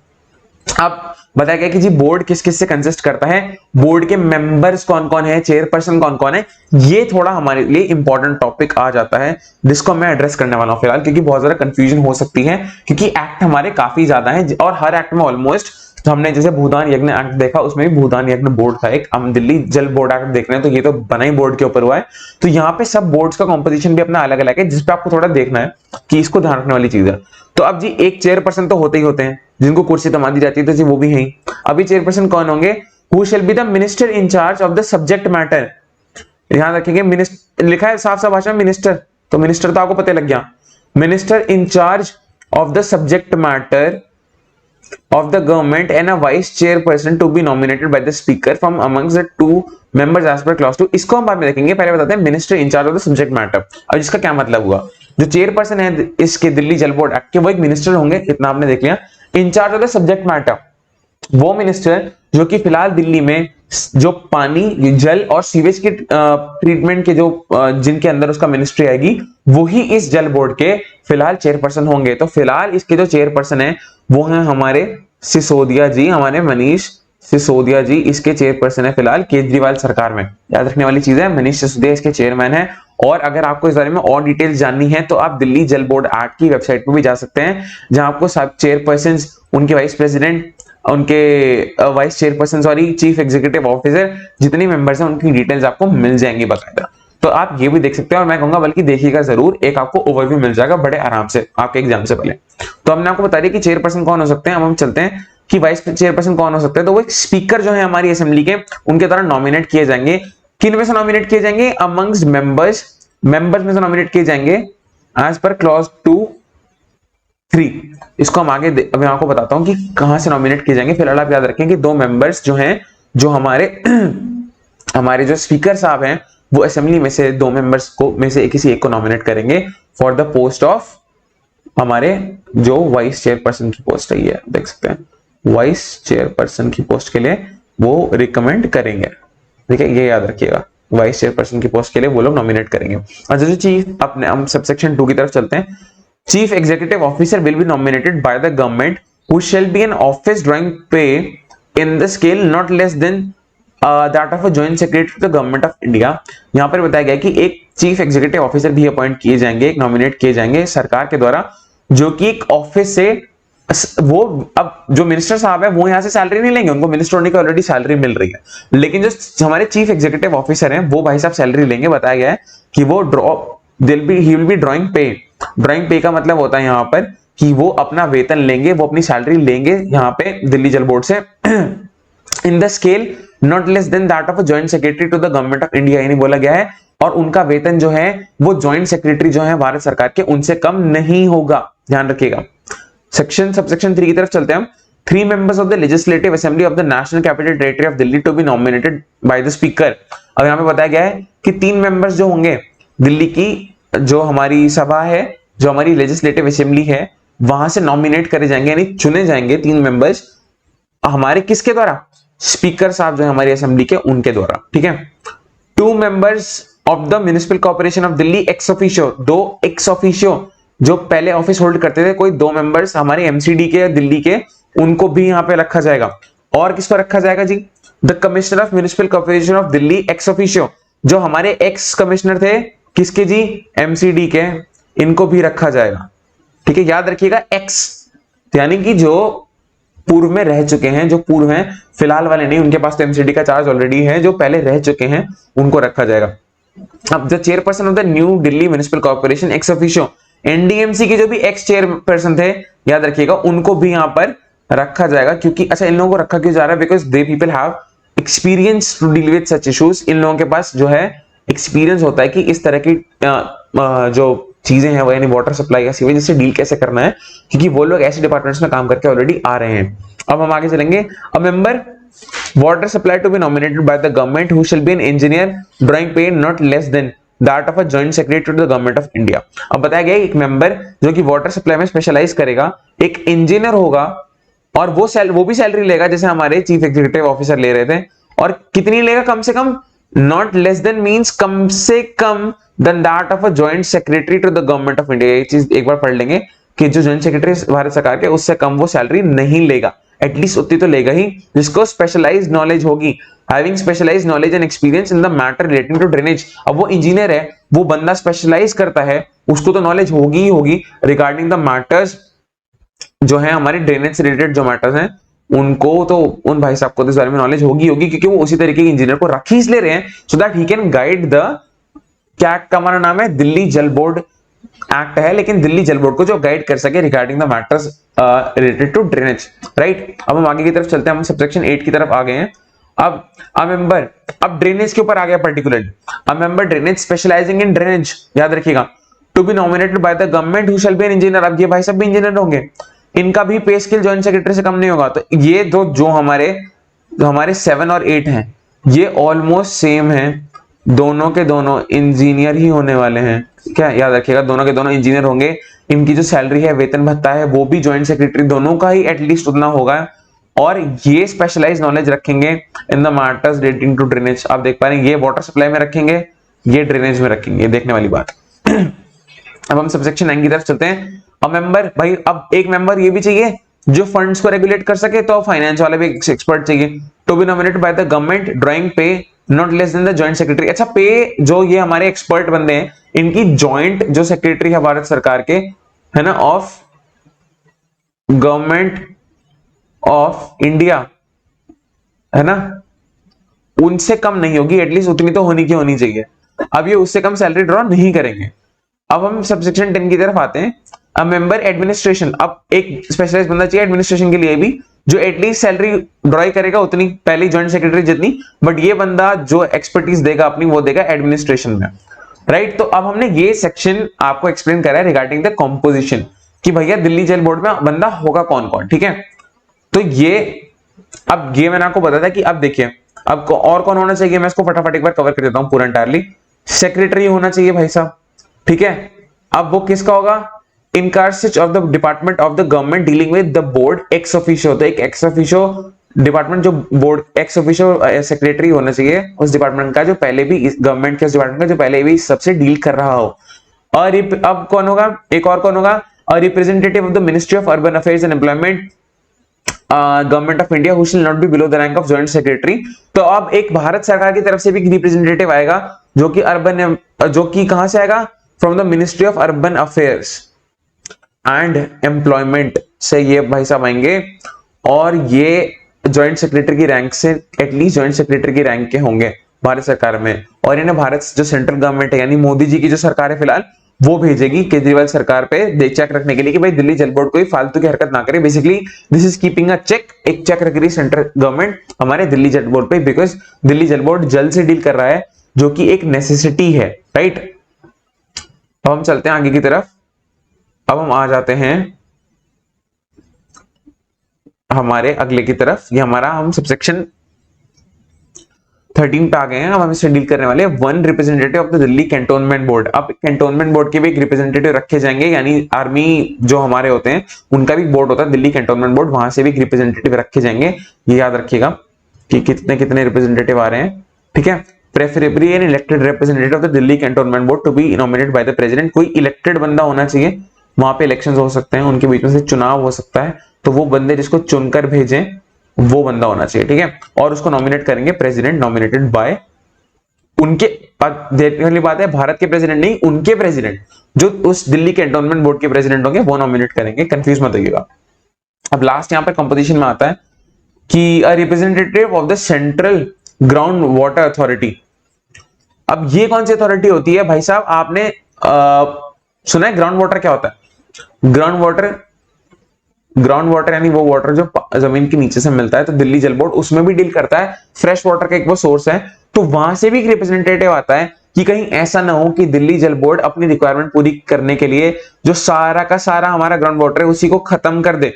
अब बताया गया कि जी बोर्ड किस किस से कंसिस्ट करता है, बोर्ड के मेंबर्स कौन कौन है, चेयरपर्सन कौन कौन है, ये थोड़ा हमारे लिए इंपॉर्टेंट टॉपिक आ जाता है जिसको मैं एड्रेस करने वाला हूं फिलहाल, क्योंकि बहुत ज्यादा कंफ्यूजन हो सकती है क्योंकि एक्ट हमारे काफी ज्यादा हैं और हर एक्ट में ऑलमोस्ट, तो हमने जैसे भूदान यज्ञ एक्ट देखा उसमें भी भूदान यज्ञ बोर्ड था एक, हम दिल्ली जल बोर्ड एक्ट देख रहे हैं तो ये तो बना ही बोर्ड के ऊपर हुआ है। तो यहाँ पे सब बोर्ड्स का कॉम्पोजिशन भी अपना अलग अलग है जिसपे आपको थोड़ा देखना है कि इसको ध्यान रखने वाली चीज है। तो अब जी एक चेयरपर्सन तो होते ही होते हैं जिनको कुर्सी थमा दी जाती है, तो जी वो भी है। अभी चेयरपर्सन कौन होंगे, who shall be the minister in charge of the subject matter. ध्यान रखेंगे मिनिस्टर लिखा है साफ साफ भाषा में मिनिस्टर, तो मिनिस्टर तो आपको पता लग गया, minister in charge of the subject matter of the government and a vice chairperson to be nominated by the speaker from amongst the two members as per clause 2। इसको हम बाद में देखेंगे, पहले बताते हैं minister incharge of the subject matter. अब इसका क्या मतलब हुआ, जो चेयरपर्सन है इसके दिल्ली जल बोर्ड एक्ट के वो एक मिनिस्टर होंगे, इतना आपने देख लिया। Incharge of the subject matter वो मिनिस्टर जो कि फिलहाल दिल्ली में जो पानी जल और सीवेज की ट्रीटमेंट के जो जिनके अंदर उसका मिनिस्ट्री आएगी वही इस जल बोर्ड के फिलहाल चेयरपर्सन होंगे। तो फिलहाल इसके जो चेयरपर्सन है वो हैं हमारे सिसोदिया जी, हमारे मनीष सिसोदिया जी इसके चेयरपर्सन है फिलहाल केजरीवाल सरकार में। याद रखने वाली चीज है, मनीष सिसोदिया इसके चेयरमैन है। और अगर आपको इस बारे में और डिटेल्स जाननी है तो आप दिल्ली जल बोर्ड एक्ट की वेबसाइट पर भी जा सकते हैं जहां आपको सब चेयरपर्सन, उनके वाइस प्रेसिडेंट, उनके vice chairperson sorry chief executive officer जितने मेंबर्स हैं उनकी डिटेल्स आपको मिल जाएंगी बाकायदा। तो आप ये भी देख सकते हैं और मैं कहूंगा बल्कि देखिएगा जरूर, एक आपको ओवरव्यू मिल जाएगा बड़े आराम से आपके एग्जाम से पहले। तो हमने आपको बता दिया कि चेयरपर्सन कौन हो सकते हैं। अब हम चलते हैं कि वाइस चेयरपर्सन कौन हो सकते हैं। तो वो एक स्पीकर जो है हमारी असेंबली के, उनके द्वारा नॉमिनेट किए जाएंगे। किन में से नॉमिनेट किए जाएंगे, अमंग्स मेंबर्स में से नॉमिनेट किए जाएंगे एज पर क्लॉज 2(3)। इसको हम आगे अब मैं आपको बताता हूं कि कहां से नॉमिनेट किए जाएंगे। फिलहाल आप याद रखें कि दो मेंबर्स जो हैं, जो हमारे जो स्पीकर साहब हैं वो असेंबली में से दो मेंबर्स को में से किसी एक को नॉमिनेट करेंगे फॉर द पोस्ट ऑफ हमारे जो वाइस चेयरपर्सन की पोस्ट है, ये देख सकते हैं वाइस चेयरपर्सन की पोस्ट के लिए वो रिकमेंड करेंगे। ठीक है, ये याद रखिएगा, वाइस चेयरपर्सन की पोस्ट के लिए वो लोग नॉमिनेट करेंगे। और जो चीफ, अपने हम सबसेक्शन 2 की तरफ चलते हैं। Chief executive officer will be nominated by the government who shall be an office drawing pay in the scale not less than that of a joint secretary to the government of India. यहां पर बताया गया कि एक chief executive officer भी appoint किए जाएंगे, एक नॉमिनेट किए जाएंगे सरकार के द्वारा, जो कि एक ऑफिस से वो अब जो मिनिस्टर साहब है वो यहाँ से सैलरी नहीं लेंगे, उनको मिनिस्टर होने की ऑलरेडी सैलरी मिल रही है, लेकिन जो हमारे चीफ एग्जीक्यूटिव ऑफिसर हैं वो भाई साहब सैलरी लेंगे। बताया गया है कि वो ही विल बी ड्रॉइंग पे। ड्रॉइंग पे का मतलब होता है यहाँ पर कि वो अपना वेतन लेंगे, वो अपनी सैलरी लेंगे यहाँ पे दिल्ली जल बोर्ड से in the scale not less than that of a joint secretary to the government of India, यानी बोला गया है, और उनका वेतन जो है वो जॉइंट सेक्रेटरी जो है भारत सरकार के उनसे कम नहीं होगा, ध्यान रखिएगा। सबसेक्शन 3 की तरफ चलते हैं हम। 3 members of the legislative assembly of the national capital territory of Delhi to be nominated by the speaker। अब यहाँ पे बताया गया है कि 3 members जो होंगे दिल्ली की जो हमारी सभा है, जो हमारी लेजिस्लेटिव असेंबली है, वहां से नॉमिनेट करे जाएंगे, यानी चुने जाएंगे 3 members हमारे किसके द्वारा, स्पीकर साहब जो है हमारी असेंबली के उनके द्वारा, ठीक है। 2 members of the municipal corporation of Delhi ex officio, 2 ex officio जो पहले ऑफिस होल्ड करते थे, कोई 2 मेंबर्स हमारे एमसीडी के दिल्ली के, उनको भी यहाँ पे रखा जाएगा। और किसको रखा जाएगा जी, the commissioner of municipal corporation of Delhi ex officio, जो हमारे एक्स कमिश्नर थे किसके जी, एमसीडी के, इनको भी रखा जाएगा, ठीक है। याद रखिएगा एक्स, यानी कि जो पूर्व में रह चुके हैं, जो पूर्व हैं, फिलहाल वाले नहीं, उनके पास तो एमसीडी का चार्ज ऑलरेडी है, जो पहले रह चुके हैं उनको रखा जाएगा। अब the chairperson of the new Delhi municipal corporation ex officio, NDMC के जो भी एक्स चेयरपर्सन थे, याद रखिएगा, उनको भी यहां पर रखा जाएगा। क्योंकि अच्छा, इन लोगों को रखा क्यों जा रहा है, because they people have experience to deal with such issues. इन लोगों के पास जो है एक्सपीरियंस होता है कि इस तरह की जो चीजें हैं वो, यानी वाटर सप्लाई या सीवेज से डील कैसे करना है, क्योंकि वो लोग ऐसे डिपार्टमेंट्स में काम करके ऑलरेडी आ रहे हैं। अब हम आगे चलेंगे। A member water supply to be nominated by the government who shall be an engineer drawing pay not less than that of a joint secretary to the government of India. अब बताया गया एक मेंबर जो कि water supply में specialise करेगा, एक engineer होगा, और वो भी सैलरी लेगा जैसे हमारे चीफ एग्जीक्यूटिव ऑफिसर ले रहे थे। और कितनी लेगा, कम से कम, नॉट लेस देन मींस कम से कम than that of a joint secretary to the government of India. ये चीज एक बार पढ़ लेंगे कि जो जॉइंट सेक्रेटरी भारत सरकार के, उससे कम वो सैलरी नहीं लेगा, एटलीस्ट उतनी तो लेगा ही, जिसको स्पेशलाइज्ड नॉलेज होगी, having specialized knowledge and experience in the matter relating to drainage। अब वो इंजीनियर है, वो बंदा स्पेशलाइज करता है, उसको तो नॉलेज होगी ही होगी रिगार्डिंग द मैटर्स जो है हमारे ड्रेनेज से रिलेटेड जो मैटर्स हैं, उनको तो, उन भाई साहब को तो इस बारे में नॉलेज होगी होगी, क्योंकि वो उसी तरीके के इंजीनियर को रख ही इसलिए रहे हैं, so that he can guide the, क्या एक्ट का हमारा नाम है, दिल्ली जल बोर्ड एक्ट है, लेकिन दिल्ली जल बोर्ड को जो गाइड कर सके regarding the matters related to drainage, right. अब हम आगे की तरफ चलते हैं, हम सबसेक्शन 8 की तरफ आ गए हैं। अब अ मेंबर, अब ड्रेनेज के ऊपर आ गया particularly, a member drainage specializing in drainage, याद रखिएगा, to be nominated by the government who shall be an engineer. अब ये भाई सब भी इंजीनियर होंगे, इनका भी पे स्केल जॉइंट सेक्रेटरी से कम नहीं होगा। तो ये जो हमारे 7 और 8 हैं, ये ऑलमोस्ट सेम हैं, दोनों के दोनों इंजीनियर ही होने वाले हैं, क्या याद रखिएगा, दोनों के दोनों इंजीनियर होंगे। इनकी जो सैलरी है, वेतन भत्ता है, वो भी जॉइंट सेक्रेटरी दोनों का ही एटलीस्ट उतना होगा, और ये स्पेशलाइज नॉलेज रखेंगे in the matters relating to drainage. आप देख पा रहे हैं, ये वाटर सप्लाई में रखेंगे, ये ड्रेनेज में रखेंगे, ये देखने वाली बात। अब हम सबसेक्शन 9 की तरफ चलते हैं। अब मेंबर, भाई अब एक मेंबर ये भी चाहिए जो फंड्स को रेगुलेट कर सके, तो फाइनेंस वाले भी एक्सपर्ट चाहिए। To be nominated by the government drawing pay not less than the joint secretary. अच्छा, पे जो ये हमारे एक्सपर्ट बंदे हैं, इनकी जॉइंट जो सेक्रेटरी है भारत सरकार के, है ना, ऑफ गवर्नमेंट ऑफ इंडिया, है ना, उनसे कम नहीं होगी, एटलीस्ट उतनी तो होनी चाहिए। अब ये उससे कम सैलरी ड्रॉ नहीं करेंगे। अब हम सबसेक्शन 10 की तरफ आते हैं। अ मेंबर एडमिनिस्ट्रेशन, अब एक स्पेशलाइज्ड बंदा चाहिए एडमिनिस्ट्रेशन के लिए भी, जो एटलीस्ट सैलरी ड्रॉ करेगा उतनी, पहली जॉइंट सेक्रेटरी जितनी, बट ये बंदा जो एक्सपर्टीज देगा अपनी, वो देगा एडमिनिस्ट्रेशन में, राइट। तो अब हमने ये सेक्शन आपको एक्सप्लेन करा है रिगार्डिंग द कॉम्पोजिशन, कि भैया दिल्ली जल बोर्ड में बंदा होगा कौन कौन, ठीक है। तो अब ये मैंने आपको बताया था कि अब देखिए, अब और कौन होना चाहिए, मैं इसको फटाफट एक बार कवर कर देता हूं पूरा एंटायरली। सेक्रेटरी होना चाहिए भाई साहब, ठीक है। अब वो किसका होगा, in charge of the department of the government dealing with the board ex officio. तो एक एक्स ऑफिशियो डिपार्टमेंट, जो बोर्ड एक्स ऑफिशियो सेक्रेटरी होना चाहिए उस डिपार्टमेंट का, जो पहले भी गवर्नमेंट के उस डिपार्टमेंट का जो पहले भी सबसे डील कर रहा हो। और अब कौन होगा, एक और कौन होगा, representative of the ministry of urban affairs and employment government of India who shall not be below the rank of joint secretary. तो अब एक भारत सरकार की तरफ से भी रिप्रेजेंटेटिव आएगा, जो कि कहां से आएगा, from the ministry of urban affairs, and employment से ये भाई साहब आएंगे, और ये ज्वाइंट सेक्रेटरी की रैंक से एटलीस्ट ज्वाइंट सेक्रेटरी की रैंक के होंगे भारत सरकार में। और इन्हें भारत जो सेंट्रल गवर्नमेंट है यानी मोदी जी की जो सरकार है फिलहाल, वो भेजेगी केजरीवाल सरकार पे चेक रखने के लिए कि भाई दिल्ली जल बोर्ड कोई फालतू की हरकत ना करे। Basically this is keeping a check, एक चेक रख रही सेंट्रल गवर्नमेंट हमारे दिल्ली जल बोर्ड पे, बिकॉज दिल्ली जल बोर्ड जल से डील कर रहा है जो कि एक नेसेसिटी है, राइट। अब हम चलते हैं आगे की तरफ। अब हम आ जाते हैं हमारे अगले की तरफ। ये हमारा हम सबसेक्शन 13 पे आ गए हैं। अब हम इससे डील करने वाले हैं one representative of the Delhi cantonment board. अब कैंटोनमेंट बोर्ड के भी एक रिप्रेजेंटेटिव रखे जाएंगे, यानी आर्मी जो हमारे होते हैं उनका भी बोर्ड होता है दिल्ली कैंटोनमेंट बोर्ड, वहां से भी एक रिप्रेजेंटेटिव रखे जाएंगे। ये याद रखिएगा कि कितने कितने रिप्रेजेंटेटिव आ रहे हैं, ठीक है। Preferably an elected representative of the Delhi cantonment board to be nominated by the president. कोई इलेक्टेड बंदा होना चाहिए, वहां पे इलेक्शन हो सकते हैं, उनके बीच में से चुनाव हो सकता है, तो वो बंदे जिसको चुनकर भेजें वो बंदा होना चाहिए, ठीक है। और उसको नॉमिनेट करेंगे प्रेसिडेंट, नॉमिनेटेड बाय उनके। देखने वाली बात है भारत के प्रेसिडेंट नहीं, उनके प्रेसिडेंट जो उस दिल्ली कैंटोनमेंट बोर्ड के प्रेसिडेंट होंगे वो नॉमिनेट करेंगे, कंफ्यूज मत होइएगा। अब लास्ट यहाँ पे कंपोजिशन में आता है कि a representative of the central ground water authority. अब ये कौन सी अथॉरिटी होती है भाई साहब? आपने सुना है ग्राउंड वाटर क्या होता है? ग्राउंड वाटर यानी वो वाटर जो जमीन के नीचे से मिलता है, तो दिल्ली जल बोर्ड उसमें भी डील करता है। फ्रेश वाटर का एक वो सोर्स है, तो वहां से भी एक रिप्रेजेंटेटिव आता है कि कहीं ऐसा ना हो कि दिल्ली जल बोर्ड अपनी रिक्वायरमेंट पूरी करने के लिए जो सारा का सारा हमारा ग्राउंड वाटर है उसी को खत्म कर दे,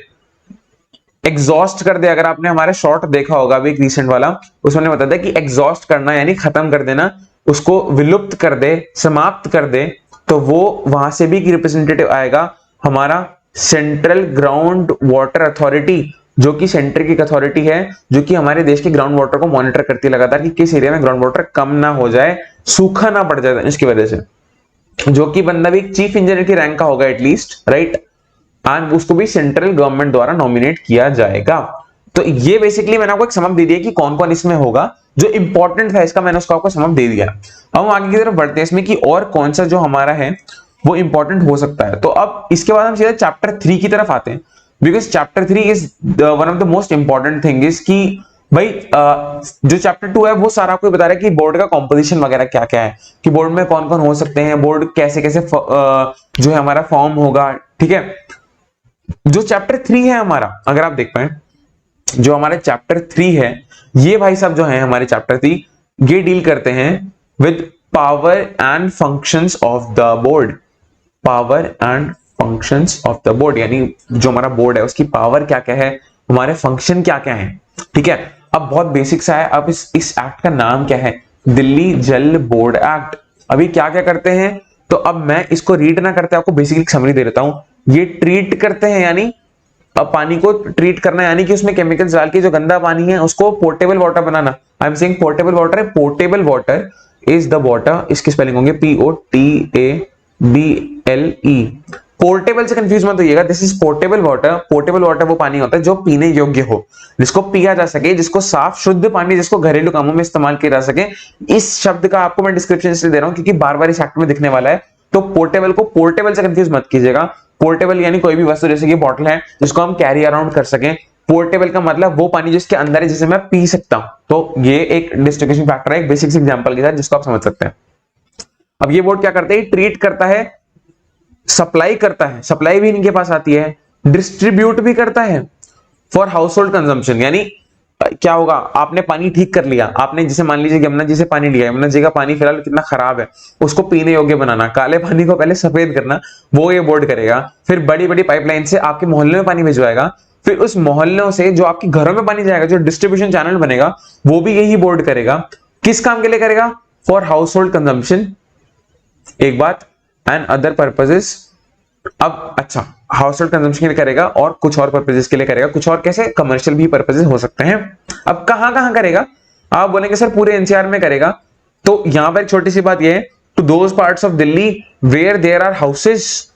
एग्जॉस्ट कर दे। अगर आपने हमारे शॉर्ट देखा होगा अभी एक रिसेंट वाला, उसमें बताया था कि एग्जॉस्ट करना यानी खत्म कर देना, उसको विलुप्त कर दे, समाप्त कर दे, तो वो वहां से भी एक रिप्रेजेंटेटिव आएगा हमारा सेंट्रल ग्राउंड वाटर अथॉरिटी, जो कि सेंटर की अथॉरिटी है जो कि हमारे देश के ग्राउंड वाटर को मॉनिटर करती है लगातार कि किस एरिया में ग्राउंड वाटर कम ना हो जाए, सूखा ना पड़ जाए इसकी वजह से, जो कि बंदा भी चीफ इंजीनियर की रैंक का होगा एटलीस्ट, राइट। एंड उसको भी सेंट्रल गवर्नमेंट द्वारा नॉमिनेट किया जाएगा। तो ये बेसिकली मैंने आपको एक समझ दे दिया कि कौन कौन इसमें होगा, जो इंपॉर्टेंट था इसका मैंने उसको आपको समझ दे दिया। अब हम आगे की तरफ बढ़ते हैं इसमें कि और कौन सा जो हमारा है वो इंपॉर्टेंट हो सकता है। तो अब इसके बाद हम सीधा चैप्टर 3 की तरफ आते हैं, because chapter 3 is one of the most important thing is कि भाई जो चैप्टर 2 है वो सारा आपको बता रहा है कि बोर्ड का कॉम्पोजिशन वगैरह क्या क्या है, कि बोर्ड में कौन कौन हो सकते हैं, बोर्ड कैसे कैसे जो है हमारा फॉर्म होगा, ठीक है। जो चैप्टर 3 है हमारा, अगर आप देख पाए जो हमारे चैप्टर 3 है, ये भाई साहब जो है हमारे चैप्टर 3 ये डील करते हैं with power and functions of the board. Power and functions of the board यानी जो हमारा बोर्ड है उसकी पावर क्या क्या है, हमारे फंक्शन क्या क्या है, ठीक है। अब बहुत बेसिक सा है। अब इस एक्ट का नाम क्या है? Delhi Jal board act. अभी क्या क्या करते हैं, तो अब मैं इसको रीड ना करते आपको बेसिकली समरी दे देता हूं। ये ट्रीट करते हैं यानी अब पानी को ट्रीट करना, यानी कि उसमें केमिकल्स डाल के जो गंदा पानी है उसको पोर्टेबल वाटर बनाना। I am saying potable water है। Potable water is the water, इसकी स्पेलिंग होंगे POTABLE। पोर्टेबल से कंफ्यूज मत होइएगा, this is potable water. Potable water वो पानी होता है जो पीने योग्य हो, जिसको पिया जा सके, जिसको साफ शुद्ध पानी जिसको घरेलू कामों में इस्तेमाल किया जा सके। इस शब्द का आपको मैं डिस्क्रिप्शन इसलिए दे रहा हूं क्योंकि बार बार इस एक्ट में दिखने वाला है। तो पोर्टेबल को पोर्टेबल से कंफ्यूज मत कीजिएगा। पोर्टेबल यानी कोई भी वस्तु, जैसे कि बॉटल है जिसको हम कैरी अराउंड कर सकें। पोर्टेबल का मतलब वो पानी जिसके अंदर है जिसे मैं पी सकता हूं। तो ये एक डिस्टिंग्विशिंग फैक्टर है एक बेसिक एग्जांपल के साथ जिसको आप समझ सकते हैं। अब ये बोर्ड क्या करता है? ट्रीट करता है, सप्लाई करता है, सप्लाई भी इनके पास आती है, डिस्ट्रीब्यूट भी करता है फॉर हाउस होल्ड कंजम्पशन। यानी क्या होगा, आपने पानी ठीक कर लिया, आपने जैसे मान लीजिए यमुना जी से पानी लिया, यमुना जी का पानी फिलहाल कितना खराब है, उसको पीने योग्य बनाना, काले पानी को पहले सफेद करना, वो ये बोर्ड करेगा। फिर बड़ी बड़ी पाइपलाइन से आपके मोहल्ले में पानी भिजवाएगा, फिर उस मोहल्लों से जो आपके घरों में पानी जाएगा, जो डिस्ट्रीब्यूशन चैनल बनेगा, वो भी यही बोर्ड करेगा। किस काम के लिए करेगा? फॉर हाउस होल्ड कंजम्पशन, एक बात, एंड अदर पर्पसेस। अब अच्छा, हाउस होल्ड कंजम्पशन के लिए करेगा और कुछ और पर्पसेस के लिए करेगा। कुछ और कैसे? कमर्शियल भी पर्पसेस हो सकते हैं। अब कहां कहां करेगा? आप बोलेंगे सर पूरे एनसीआर में करेगा, तो यहां पर एक छोटी सी बात यह है, to those parts of Delhi where there are houses,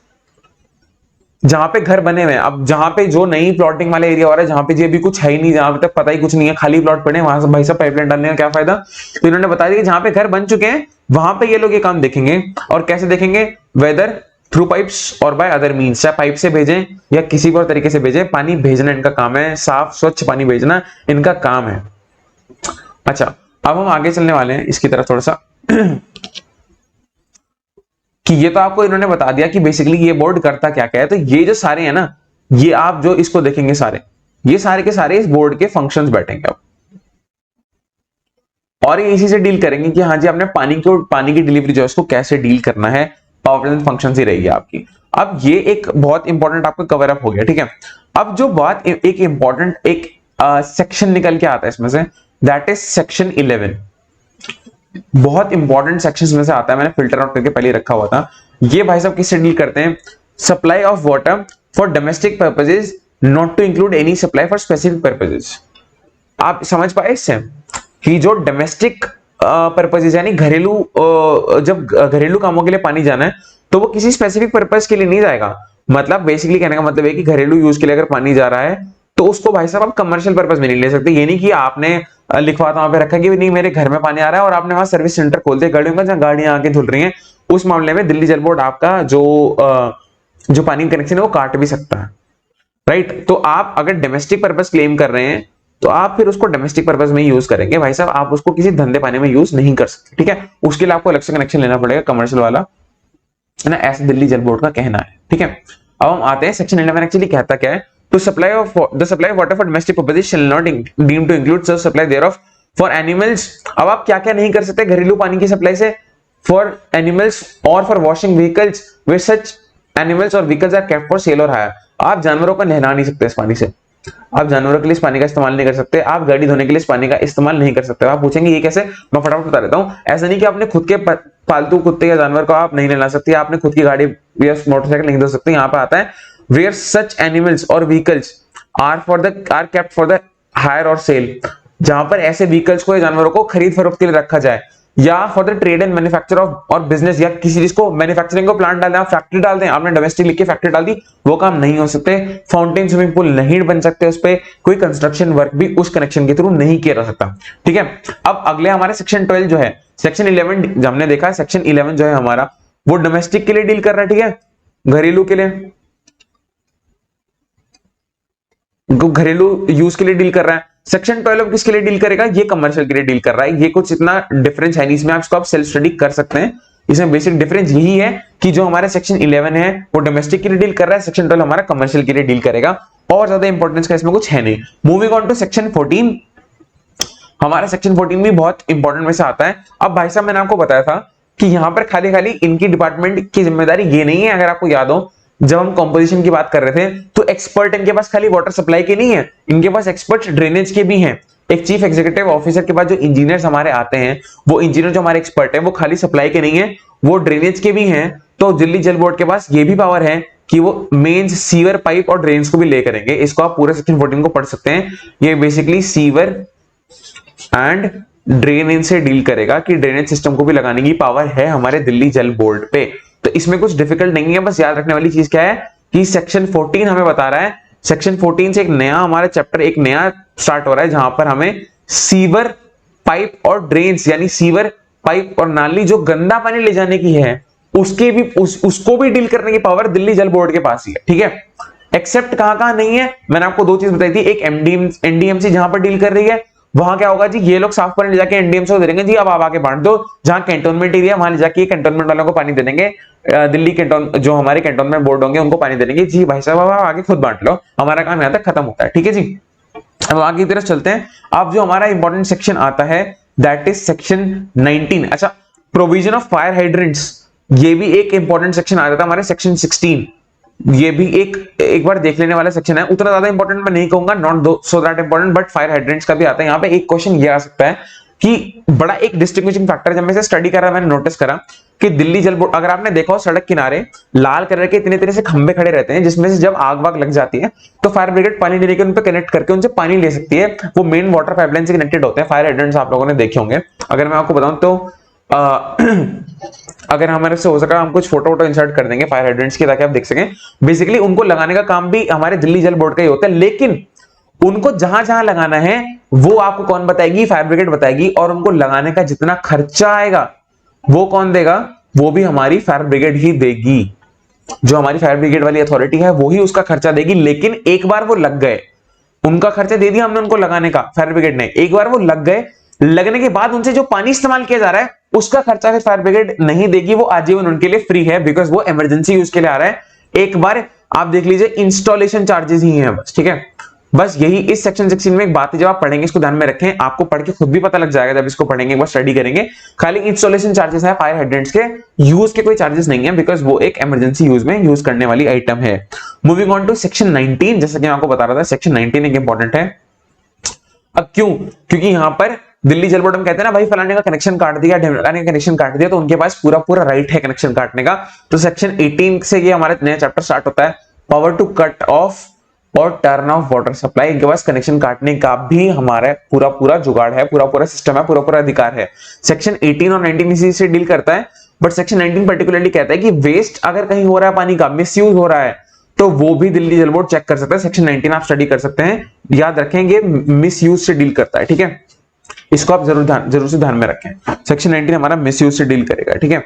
जहां पे घर बने हुए हैं। अब जहां पे जो नई प्लॉटिंग वाले एरिया हो रहा है, जहां पे ये भी कुछ है ही नहीं, जहां तक पता ही कुछ नहीं है, खाली प्लॉट पड़े, वहां से भाई साहब पाइपलाइन डालने का क्या फायदा। तो इन्होंने बता दिया कि जहां पे घर बन चुके हैं वहां पे ये लोग ये काम देखेंगे। और कैसे देखेंगे? वेदर थ्रू पाइप्स और बाय अदर मीन्स, चाहे पाइप से भेजें या किसी भी और तरीके से भेजें, पानी भेजना इनका काम है, साफ स्वच्छ पानी भेजना इनका काम है। अच्छा, अब हम आगे चलने वाले हैं इसकी तरफ थोड़ा सा कि ये तो आपको इन्होंने बता दिया कि बेसिकली ये बोर्ड करता क्या क्या है। तो ये जो सारे हैं ना, ये आप जो इसको देखेंगे सारे, ये सारे के सारे इस बोर्ड के फंक्शंस बैठेंगे अब, और ये इसी से डील करेंगे कि हाँ जी आपने पानी की डिलीवरी जो है उसको कैसे डील करना है, पावर प्रेजेंट फंक्शन ही रहेगी आपकी। अब ये एक बहुत इंपॉर्टेंट आपका कवर अप हो गया, ठीक है। अब जो बात एक इंपॉर्टेंट एक सेक्शन निकल के आता है इसमें से, दैट इज सेक्शन 11। बहुत इंपॉर्टेंट सेक्शंस में से आता है, मैंने फिल्टर आउट करके पहले रखा हुआ था। ये भाई साहब किससे डील करते हैं? Supply of water for domestic purposes not to include any supply for specific purposes. आप समझ पाए इससे कि जो डोमेस्टिक पर्पसेज यानी घरेलू, जब घरेलू कामों के लिए पानी जाना है तो वो किसी स्पेसिफिक पर्पस के लिए नहीं जाएगा। मतलब बेसिकली कहने का मतलब है कि घरेलू यूज के लिए अगर पानी जा रहा है तो उसको भाई साहब आप कमर्शियल पर्पस में नहीं ले सकते। ये नहीं कि आपने लिखवा वहां पे रखा कि नहीं मेरे घर में पानी आ रहा है और आपने वहां सर्विस सेंटर खोल दिया गाड़ियों का जहां गाड़ियां आके धुल रही हैं, उस मामले में दिल्ली जल बोर्ड आपका जो पानी कनेक्शन है वो काट भी सकता है, राइट। तो आप अगर डोमेस्टिक पर्पस क्लेम कर रहे हैं तो आप फिर उसको डोमेस्टिक पर्पस में यूज करेंगे भाई साहब, आप उसको किसी धंधे पानी में यूज नहीं कर सकते, ठीक है। उसके लिए आपको अलग से कनेक्शन लेना पड़ेगा कमर्शियल वाला, है ना, ऐसे दिल्ली जल बोर्ड का कहना है, ठीक है। अब हम आते हैं सेक्शन 11 एक्चुअली कहता क्या है। To supply of the supply of water for domestic purposes shall not deem to include such supply thereof for animals. अब आप क्या क्या नहीं कर सकते घरेलू पानी की सप्लाई से? फॉर एनिमल्स और for washing vehicles where such animals और vehicles are kept for sale और हायर। आप जानवरों को नहला नहीं सकते इस पानी से, आप जानवरों के लिए इस पानी का इस्तेमाल नहीं कर सकते, आप गाड़ी धोने के लिए इस पानी का इस्तेमाल नहीं कर सकते। आप पूछेंगे ये कैसे, मैं फटाफट बता देता हूं। ऐसा नहीं कि आपने खुद के पालतू कुत्ते या जानवर को आप नहीं नहला सकते, आपने खुद की गाड़ी या मोटरसाइकिल नहीं धो सकते। यहाँ पे आता है वेयर सच एनिमल्स और vehicles are kept for the hire or sale, जहां पर ऐसे व्हीकल्स को या जानवरों को खरीद फरोख्त के लिए रखा जाए, या for the trade and manufacture of और बिजनेस, या किसी चीज को मैन्युफैक्चरिंग को प्लांट डाल दें, आप फैक्ट्री डाल दें, आपने डोमेस्टिक लिख के फैक्ट्री डाल दी, वो काम नहीं हो सकते। फाउंटेन स्विमिंग पूल नहीं बन सकते, उस पर कोई कंस्ट्रक्शन वर्क भी उस कनेक्शन के थ्रू नहीं किया जा सकता, ठीक है। अब अगले हमारे सेक्शन 12 जो है, सेक्शन 11 हमने देखा, सेक्शन 11 जो है हमारा वो डोमेस्टिक के लिए डील कर रहा है, ठीक है, घरेलू के लिए, घरेलू यूज के लिए डील कर रहा है। सेक्शन 12 किसके लिए डील करेगा? ये कमर्शियल के लिए डील कर रहा है। ये कुछ इतना डिफरेंस है नहीं इसमें, आप सेल्फ स्टडी कर सकते हैं। इसमें बेसिक डिफरेंस यही है कि जो हमारे सेक्शन 11 है वो डोमेस्टिक के लिए डील कर रहा है, सेक्शन 12 हमारा कमर्शियल के लिए डील करेगा, और ज्यादा इंपॉर्टेंस का इसमें कुछ है नहीं। मूविंग ऑन टू सेक्शन 14, हमारा सेक्शन 14 भी बहुत इंपॉर्टेंट में से आता है। अब भाई साहब मैंने आपको बताया था कि यहाँ पर खाली खाली इनकी डिपार्टमेंट की जिम्मेदारी ये नहीं है। अगर आपको याद हो जब हम कंपोजिशन की बात कर रहे थे तो एक्सपर्ट इनके पास खाली वाटर सप्लाई के नहीं है, इनके पास एक्सपर्ट ड्रेनेज के भी हैं। एक चीफ एग्जीक्यूटिव ऑफिसर के पास जो इंजीनियर्स हमारे आते हैं, वो इंजीनियर जो हमारे एक्सपर्ट हैं वो खाली सप्लाई के नहीं है, वो ड्रेनेज के भी हैं। तो दिल्ली जल बोर्ड के पास ये भी पावर है कि वो मेन्स, सीवर, पाइप और ड्रेन्स को भी ले करेंगे। इसको आप पूरे सेक्शन 14 को पढ़ सकते हैं। ये बेसिकली सीवर एंड ड्रेन से डील करेगा कि ड्रेनेज सिस्टम को भी लगाने की पावर है हमारे दिल्ली जल बोर्ड पे। तो इसमें कुछ डिफिकल्ट नहीं है, बस याद रखने वाली चीज क्या है कि सेक्शन 14 हमें बता रहा है, सेक्शन 14 से एक नया हमारा चैप्टर एक नया स्टार्ट हो रहा है, जहां पर हमें सीवर, पाइप और ड्रेन्स यानी सीवर, पाइप और नाली जो गंदा पानी ले जाने की है उसके भी उसको भी डील करने की पावर दिल्ली जल बोर्ड के पास ही है, ठीक है। एक्सेप्ट कहां नहीं है, मैंने आपको दो चीज बताई थी। एक एनडीएमसी जहां पर डील कर रही है वहां क्या होगा जी, ये लोग साफ पानी ले जाके एनडीएमसी को दे देंगे जी, अब आप आके बांट दो। जहां कैंटोनमेंट एरिया वहां ले जाके कैंटोनमेंट वालों को पानी दे देंगे, दिल्ली कैंटोन जो हमारे कैंटोनमेंट बोर्ड होंगे उनको पानी दे देंगे जी, भाई साहब आप आगे खुद बांट लो, हमारा काम यहां तक खत्म होता है, ठीक है जी। अब आगे की तरफ चलते हैं। अब जो हमारा इंपॉर्टेंट सेक्शन आता है दैट इज सेक्शन 19। अच्छा, प्रोविजन ऑफ फायर हाइड्रेंट्स, ये भी एक इंपॉर्टेंट सेक्शन आ जाता है हमारे सेक्शन 16। ये भी एक बार देख लेने वाला सेक्शन है, उतना ज्यादा इंपॉर्टेंट मैं नहीं कहूंगा, not so that important, but fire hydrants का भी आता है। यहाँ पे एक क्वेश्चन ये आ सकता है कि बड़ा एक डिस्टिंग्विशिंग फैक्टर, जब मैं इसे स्टडी कर रहा मैंने नोटिस करा कि दिल्ली जल बोर्ड, अगर आपने देखा हो सड़क किनारे लाल कलर के इतने तरह से खंबे खड़े रहते हैं, जिसमें से जब आग वाग लग जाती है तो फायर ब्रिगेड पानी लेने के उन पे कनेक्ट करके उनसे पानी ले सकती है। वो मेन वाटर पाइपलाइन से कनेक्टेड होते हैं। फायर हाइड्रेंट्स आप लोगों ने देखे होंगे। अगर मैं आपको बताऊं तो अगर हमारे से हो सका हम कुछ फोटो इंसर्ट कर देंगे फायर हाइड्रेंट्स की, ताकि आप देख सकें। बेसिकली उनको लगाने का काम भी हमारे दिल्ली जल बोर्ड का ही होता है, लेकिन उनको जहां जहां लगाना है वो आपको कौन बताएगी? फायर ब्रिगेड बताएगी। और उनको लगाने का जितना खर्चा आएगा वो कौन देगा? वो भी हमारी फायर ब्रिगेड ही देगी। जो हमारी फायर ब्रिगेड वाली अथॉरिटी है वो ही उसका खर्चा देगी, लेकिन एक बार वो लग गए, उनका खर्चा दे दिया हमने उनको लगाने का, फायर ब्रिगेड ने, एक बार वो लग गए, लगने के बाद उनसे जो पानी इस्तेमाल किया जा रहा है उसका खर्चा फिर फायर ब्रिगेड नहीं देगी, वो आजीवन उनके लिए फ्री है, बिकॉज वो इमरजेंसी यूज के लिए आ रहा है। एक बार आप देख लीजिए इंस्टॉलेशन चार्जेस ही हैं बस, ठीक है। बस यही इस सेक्शन 16 में एक बात है, जब आप पढ़ेंगे इसको ध्यान में रखें, आपको पढ़ के खुद भी पता लग जाएगा जब इसको पढ़ेंगे, एक बार स्टडी करेंगे। खाली इंस्टॉलेशन चार्जेस है फायर हाइड्रेंट्स के, यूज के कोई चार्जेस नहीं है, बिकॉज वो एक इमरजेंसी यूज में यूज करने वाली आइटम है। मूविंग ऑन टू सेक्शन 19, जैसा कि मैं आपको बता रहा था सेक्शन 19 एक इंपॉर्टेंट है। अब क्यों? क्योंकि यहां पर दिल्ली जल बोर्ड हम कहते हैं ना भाई फलाने का कनेक्शन काट दिया, ढिमलाने का कनेक्शन काट दिया, तो उनके पास पूरा पूरा राइट है कनेक्शन काटने का। तो सेक्शन 18 से ये हमारा नया चैप्टर स्टार्ट होता है, पावर टू कट ऑफ और टर्न ऑफ वाटर सप्लाई। इनके पास कनेक्शन काटने का भी हमारा पूरा पूरा जुगाड़ है, पूरा पूरा सिस्टम है, पूरा पूरा अधिकार है। सेक्शन 18 और 19 इसी से डील करता है, बट सेक्शन 19 पर्टिकुलरली कहता है कि वेस्ट अगर कहीं हो रहा है, पानी का मिसयूज हो रहा है, तो वो भी दिल्ली जल बोर्ड चेक कर सकता है। सेक्शन 19 आप स्टडी कर सकते हैं, याद रखेंगे मिसयूज से डील करता है, ठीक है। इसको आप जरूर से ध्यान में रखें, सेक्शन 19 हमारा मिसयूज से डील करेगा, ठीक है।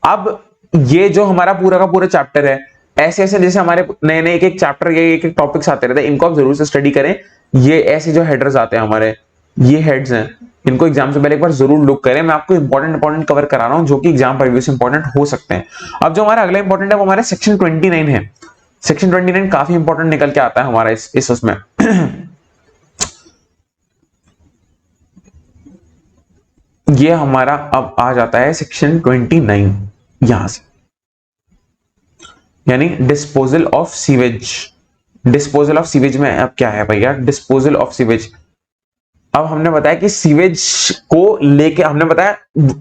अब ये जो हमारा पूरा का पूरा चैप्टर है, ऐसे ऐसे जैसे हमारे नए नए एक एक चैप्टर ये एक एक टॉपिक्स आते रहते हैं, इनको आप जरूर से स्टडी करें। ये ऐसे जो हेडर्स आते हैं हमारे, ये हेड्स हैं, इनको एग्जाम से पहले एक बार जरूर लुक करें। मैं आपको इंपॉर्टेंट कवर करा रहा हूं जो कि एग्जाम पर से इंपॉर्टेंट हो सकते हैं। अब जो हमारा अगला इंपॉर्टेंट है वो हमारा सेक्शन 29 है। सेक्शन 29 काफी इंपॉर्टेंट निकल के आता है हमारा इस उसमें ये हमारा अब आ जाता है सेक्शन 29 यहां से, यानी disposal of sewage. Disposal of sewage में अब क्या है भैया, डिस्पोजल ऑफ सीवेज। अब हमने बताया कि सीवेज को लेके हमने बताया,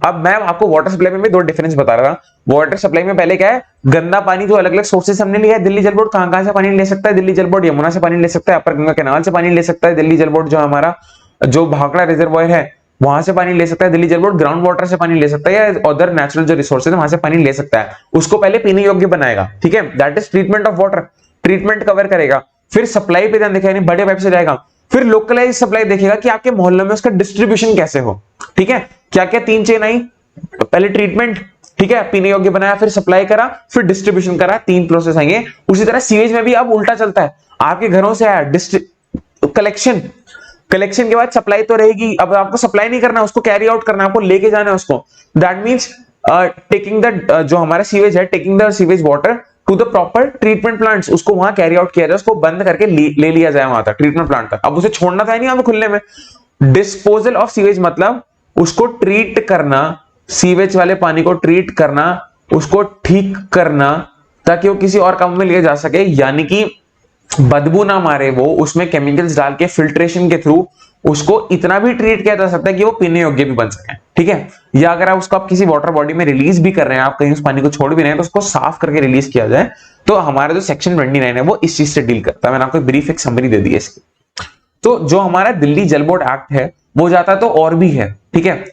अब मैं आपको वाटर सप्लाई में भी दो डिफरेंस बता रहा था। वाटर सप्लाई में पहले क्या है, गंदा पानी जो अलग अलग सोर्सेस हमने लिया है, दिल्ली जल बोर्ड कहां से पानी ले सकता है, दिल्ली जल बोर्ड यमुना से पानी ले सकता है, अपर गंगा कैनाल से पानी ले सकता है, दिल्ली जल बोर्ड जो हमारा जो भाखड़ा रिजर्वायर है वहां से पानी ले सकता है, Delhi Jal board ground water से पानी ले सकता है, या अदर नेचुरल जो रिसोर्सेज है वहां से पानी ले सकता है। उसको पहले पीने योग्य बनाएगा, ठीक है, that is treatment of water, treatment cover करेगा। फिर सप्लाई पे ध्यान देखेगा, बड़े पाइप से जाएगा। फिर लोकलाइज सप्लाई देखेगा कि आपके मोहल्ले में उसका डिस्ट्रीब्यूशन कैसे हो, ठीक है, क्या क्या तीन चेन आई, पहले ट्रीटमेंट, ठीक है, पीने योग्य बनाया, फिर सप्लाई करा, फिर डिस्ट्रीब्यूशन करा, तीन प्रोसेस आएंगे। उसी तरह सीवेज में भी अब उल्टा चलता है, आपके घरों से आया कलेक्शन, कलेक्शन के बाद सप्लाई तो रहेगी, अब आपको सप्लाई नहीं करना, उसको कैरी आउट करना, आपको लेके जाना है उसको। दैट मींस टेकिंग द जो हमारा सीवेज है, taking the sewage water to the proper treatment plants, उसको वहां कैरी आउट किया जाए, उसको बंद करके ले लिया जाए वहां तक ट्रीटमेंट प्लांट तक। अब उसे छोड़ना था नहीं वहां खुले में। डिस्पोजल ऑफ सीवेज मतलब उसको ट्रीट करना, सीवेज वाले पानी को ट्रीट करना, उसको ठीक करना, ताकि वो किसी और काम में लिया जा सके, यानी कि बदबू ना मारे वो, उसमें केमिकल्स डाल के फिल्ट्रेशन के थ्रू उसको इतना भी ट्रीट किया जा सकता है कि वो पीने योग्य भी बन सके, ठीक है। या अगर आप उसको आप किसी वाटर बॉडी में रिलीज भी कर रहे हैं, आप कहीं उस पानी को छोड़ भी रहे हैं, तो उसको साफ करके रिलीज किया जाए। तो हमारा जो सेक्शन 29 है वो इस चीज से डील करता है। मैंने आपको ब्रीफ एक समरी दे दी है इसकी। तो जो हमारा दिल्ली जल बोर्ड एक्ट है वो जाता तो और भी है, ठीक है,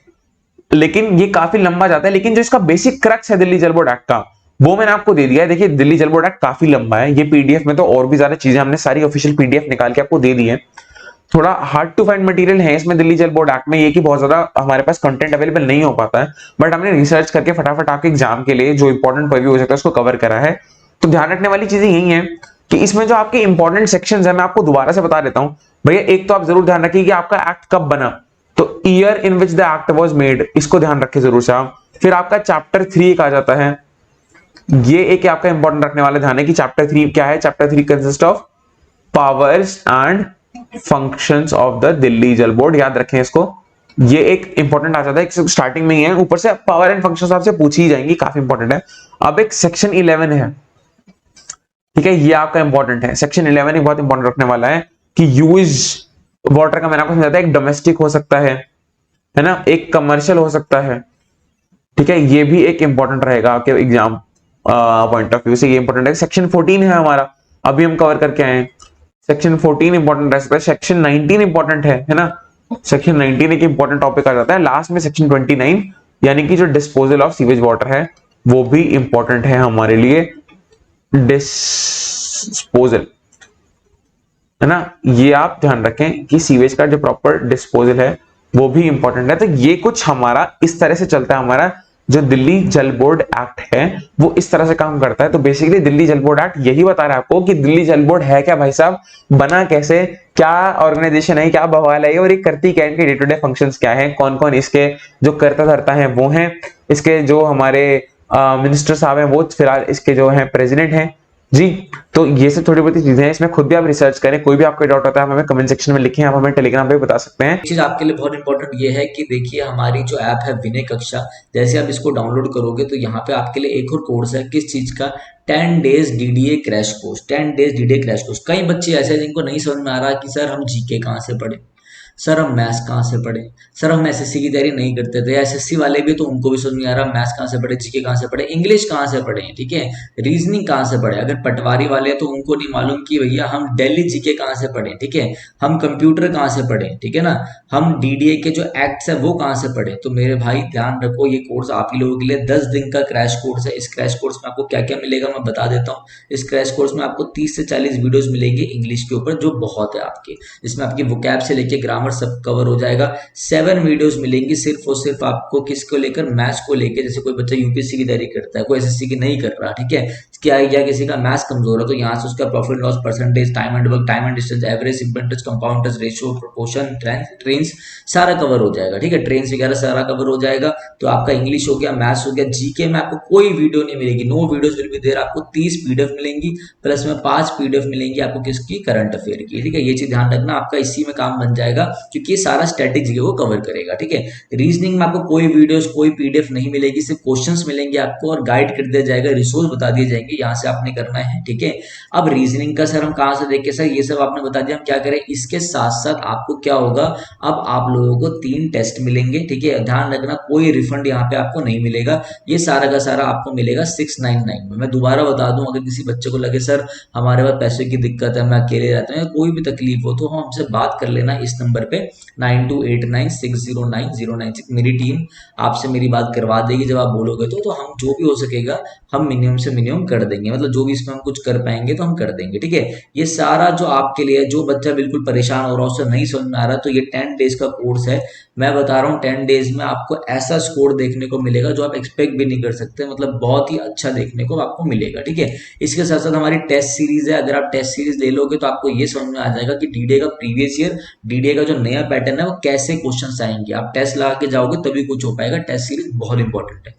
लेकिन ये काफी लंबा जाता है। लेकिन जो इसका बेसिक क्रक्स है दिल्ली जल बोर्ड एक्ट का, वो मैंने आपको दे दिया है। देखिए दिल्ली जल बोर्ड एक्ट काफी लंबा है, ये पीडीएफ में तो और भी ज्यादा चीजें हमने सारी ऑफिशियल पीडीएफ निकाल के आपको दे दी है। थोड़ा हार्ड टू फाइंड मटेरियल है इसमें दिल्ली जल बोर्ड एक्ट में, ये कि बहुत ज्यादा हमारे पास कंटेंट अवेलेबल नहीं हो पाता है, बट हमने रिसर्च करके फटाफट आपके एग्जाम के लिए जो इंपॉर्टेंट पॉइंट हो सकता है उसको कवर करा है। तो ध्यान रखने वाली चीजें यही है कि इसमें जो आपके इंपॉर्टेंट सेक्शंस है, मैं आपको दोबारा से बता देता हूं भैया। एक तो आप जरूर ध्यान रखिए कि आपका एक्ट कब बना, तो year in which the act was made, इसको ध्यान रखिए जरूर से आप। फिर आपका चैप्टर 3 एक आ जाता है, ये एक आपका इंपॉर्टेंट रखने वाला ध्यान है कि चैप्टर 3 क्या है। Chapter 3 consist of powers and functions of the Delhi Jal board, याद रखें इसको, ये एक इंपॉर्टेंट आ जाता है, स्टार्टिंग में ही है, ऊपर से पावर एंड फंक्शंस आपसे पूछी ही जाएंगी, काफी इंपॉर्टेंट है। अब एक सेक्शन 11 है, ठीक है, ये आपका इंपॉर्टेंट है। सेक्शन 11 एक बहुत इंपॉर्टेंट रखने वाला है कि यूज वाटर का मैंने आपको समझाया था, एक डोमेस्टिक हो सकता है ना, एक कमर्शियल हो सकता है, ठीक है, ये भी एक इंपॉर्टेंट रहेगा आपके एग्जाम पॉइंट ऑफ व्यू से, ये इंपॉर्टेंट है। सेक्शन 14 है हमारा, अभी हम कवर करके आए। सेक्शन 14 इंपॉर्टेंट रह सकता है, सेक्शन 19 इंपॉर्टेंट है ना, सेक्शन 19 एक इंपॉर्टेंट टॉपिक आ जाता है। लास्ट में सेक्शन 29 यानी कि जो डिस्पोजल ऑफ सीवेज वाटर है वो भी इंपॉर्टेंट है हमारे लिए, डिस्पोजल, है ना, ये आप ध्यान रखें कि सीवेज का जो प्रॉपर डिस्पोजल है वो भी इंपॉर्टेंट है। तो ये कुछ हमारा इस तरह से चलता है हमारा जो दिल्ली जल बोर्ड एक्ट है वो इस तरह से काम करता है। तो basically Delhi Jal board act यही बता रहा है आपको कि दिल्ली जल बोर्ड है क्या भाई साहब, बना कैसे, क्या ऑर्गेनाइजेशन है, क्या बवाल है और ये करती क्या, इनके डे टू डे फंक्शंस क्या है, कौन कौन इसके जो करता धरता है वो हैं, इसके जो हमारे मिनिस्टर साहब हैं वो फिलहाल इसके जो हैं प्रेसिडेंट हैं जी। तो ये सब थोड़ी बहुत चीजें हैं, इसमें खुद भी आप रिसर्च करें, कोई भी आपको डाउट होता है आप हमें कमेंट सेक्शन में लिखें, आप हमें टेलीग्राम पे बता सकते हैं। एक चीज आपके लिए बहुत इंपॉर्टेंट ये है कि देखिए हमारी जो ऐप है विनय कक्षा, जैसे आप इसको डाउनलोड करोगे तो यहाँ पे आपके लिए एक और कोर्स है, किस चीज का, 10 days DDA crash course. 10 days DDA crash course. कई बच्चे ऐसे हैं जिनको नहीं समझ में आ रहा कि सर हम जीके कहाँ से पढ़े, सर हम मैथ्स कहाँ से पढ़े, सर हम एसएससी की तैयारी नहीं करते थे, एसएससी वाले भी तो उनको भी समझ नहीं आ रहा मैथ्स कहाँ से पढ़े, जीके कहाँ से पढ़े, इंग्लिश कहाँ से पढ़े, ठीक है, रीजनिंग कहाँ से पढ़े। अगर पटवारी वाले हैं तो उनको नहीं मालूम कि भैया हम दिल्ली जीके कहाँ से पढ़े, ठीक है, हम कंप्यूटर कहाँ से पढ़े, ठीक है ना, हम डीडीए के जो एक्ट्स है वो कहाँ से पढ़े। तो मेरे भाई ध्यान रखो, ये कोर्स आप ही लोगों के लिए 10 दिन का क्रैश कोर्स है। इस क्रैश कोर्स में आपको क्या क्या मिलेगा मैं बता देता हूँ। इस क्रैश कोर्स में आपको 30 से 40 वीडियोस मिलेंगे इंग्लिश के ऊपर, जो बहुत है आपके, इसमें आपकी वोकैब से लेके ग्रामर सब कवर हो जाएगा। 7 वीडियोस मिलेंगी सिर्फ और सिर्फ आपको, किसको लेकर, मैथ्स को लेकर। जैसे कोई बच्चा यूपीएससी की तैयारी करता है, कोई एसएससी की नहीं कर रहा, ठीक है, क्या या किसी का मैथ्स कमजोर है, तो यहाँ से उसका profit loss percentage, time and work, time and distance, average, importance, compound interest, ratio, proportion, trends, सारा कवर हो जाएगा, ठीक है, ट्रेंड्स वगैरह सारा कवर हो जाएगा। तो आपका इंग्लिश हो गया, मैथ्स हो गया, जीके में आपको कोई वीडियो नहीं मिलेगी, no videos will be there. आपको 30 पीडीएफ मिलेंगी, प्लस में 5 पीडीएफ मिलेंगी आपको किसकी, करंट अफेयर की, ठीक है। ये चीज ध्यान रखना, आपका इसी में काम बन जाएगा क्योंकि ये सारा स्ट्रेटेजी को कवर करेगा, ठीक है। रीजनिंग में आपको कोई वीडियोस, कोई पीडीएफ नहीं मिलेगी, सिर्फ क्वेश्चंस मिलेंगे आपको और गाइड कर दिया जाएगा, रिसोर्स बता दिए जाएंगे, यहाँ से आपने करना है, ठीक है। अब रीजनिंग का सर हम कहाँ से देखें, सर ये सब आपने बता दिया, हम क्या करें। इसके साथ साथ आपको क्या होगा, अब आप लोगों को 3 टेस्ट मिलेंगे, ठीक है, ध्यान रखना कोई रिफंड यहाँ पे आपको नहीं मिलेगा, ये सारा का सारा आपको मिलेगा 699 में। मैं दोबारा बता दूं, अगर किसी बच्चे को लगे सर हमारे पास पैसे की दिक्कत है, मैं अकेले रहता हूँ, या कोई भी तकलीफ हो तो हम हमसे बात कर लेना इस नंबर पे 9289609096। मेरी टीम आपसे मेरी बात करवा देगी, जब आप बोलोगे तो हम जो भी हो सकेगा हम मिनिमम से मिनिमम कर देंगे, मतलब जो भी इसमें हम कुछ कर पाएंगे तो हम कर देंगे, ठीक है। ये सारा जो आपके लिए, जो बच्चा बिल्कुल परेशान हो रहा है, उसे नहीं समझ में आ रहा, तो ये 10 डेज का कोर्स है। मैं बता रहा हूँ 10 डेज में आपको ऐसा स्कोर देखने को मिलेगा जो आप एक्सपेक्ट भी नहीं कर सकते, मतलब बहुत ही अच्छा देखने को आपको मिलेगा, ठीक है। इसके साथ साथ हमारी टेस्ट सीरीज है, अगर आप टेस्ट सीरीज ले लोगे तो आपको ये समझ में आ जाएगा कि डीडीए का प्रीवियस ईयर, डीडीए का जो नया पैटर्न है वो कैसे क्वेश्चन आएंगे। आप टेस्ट लगा के जाओगे तभी कुछ हो पाएगा, टेस्ट सीरीज बहुत इंपॉर्टेंट है।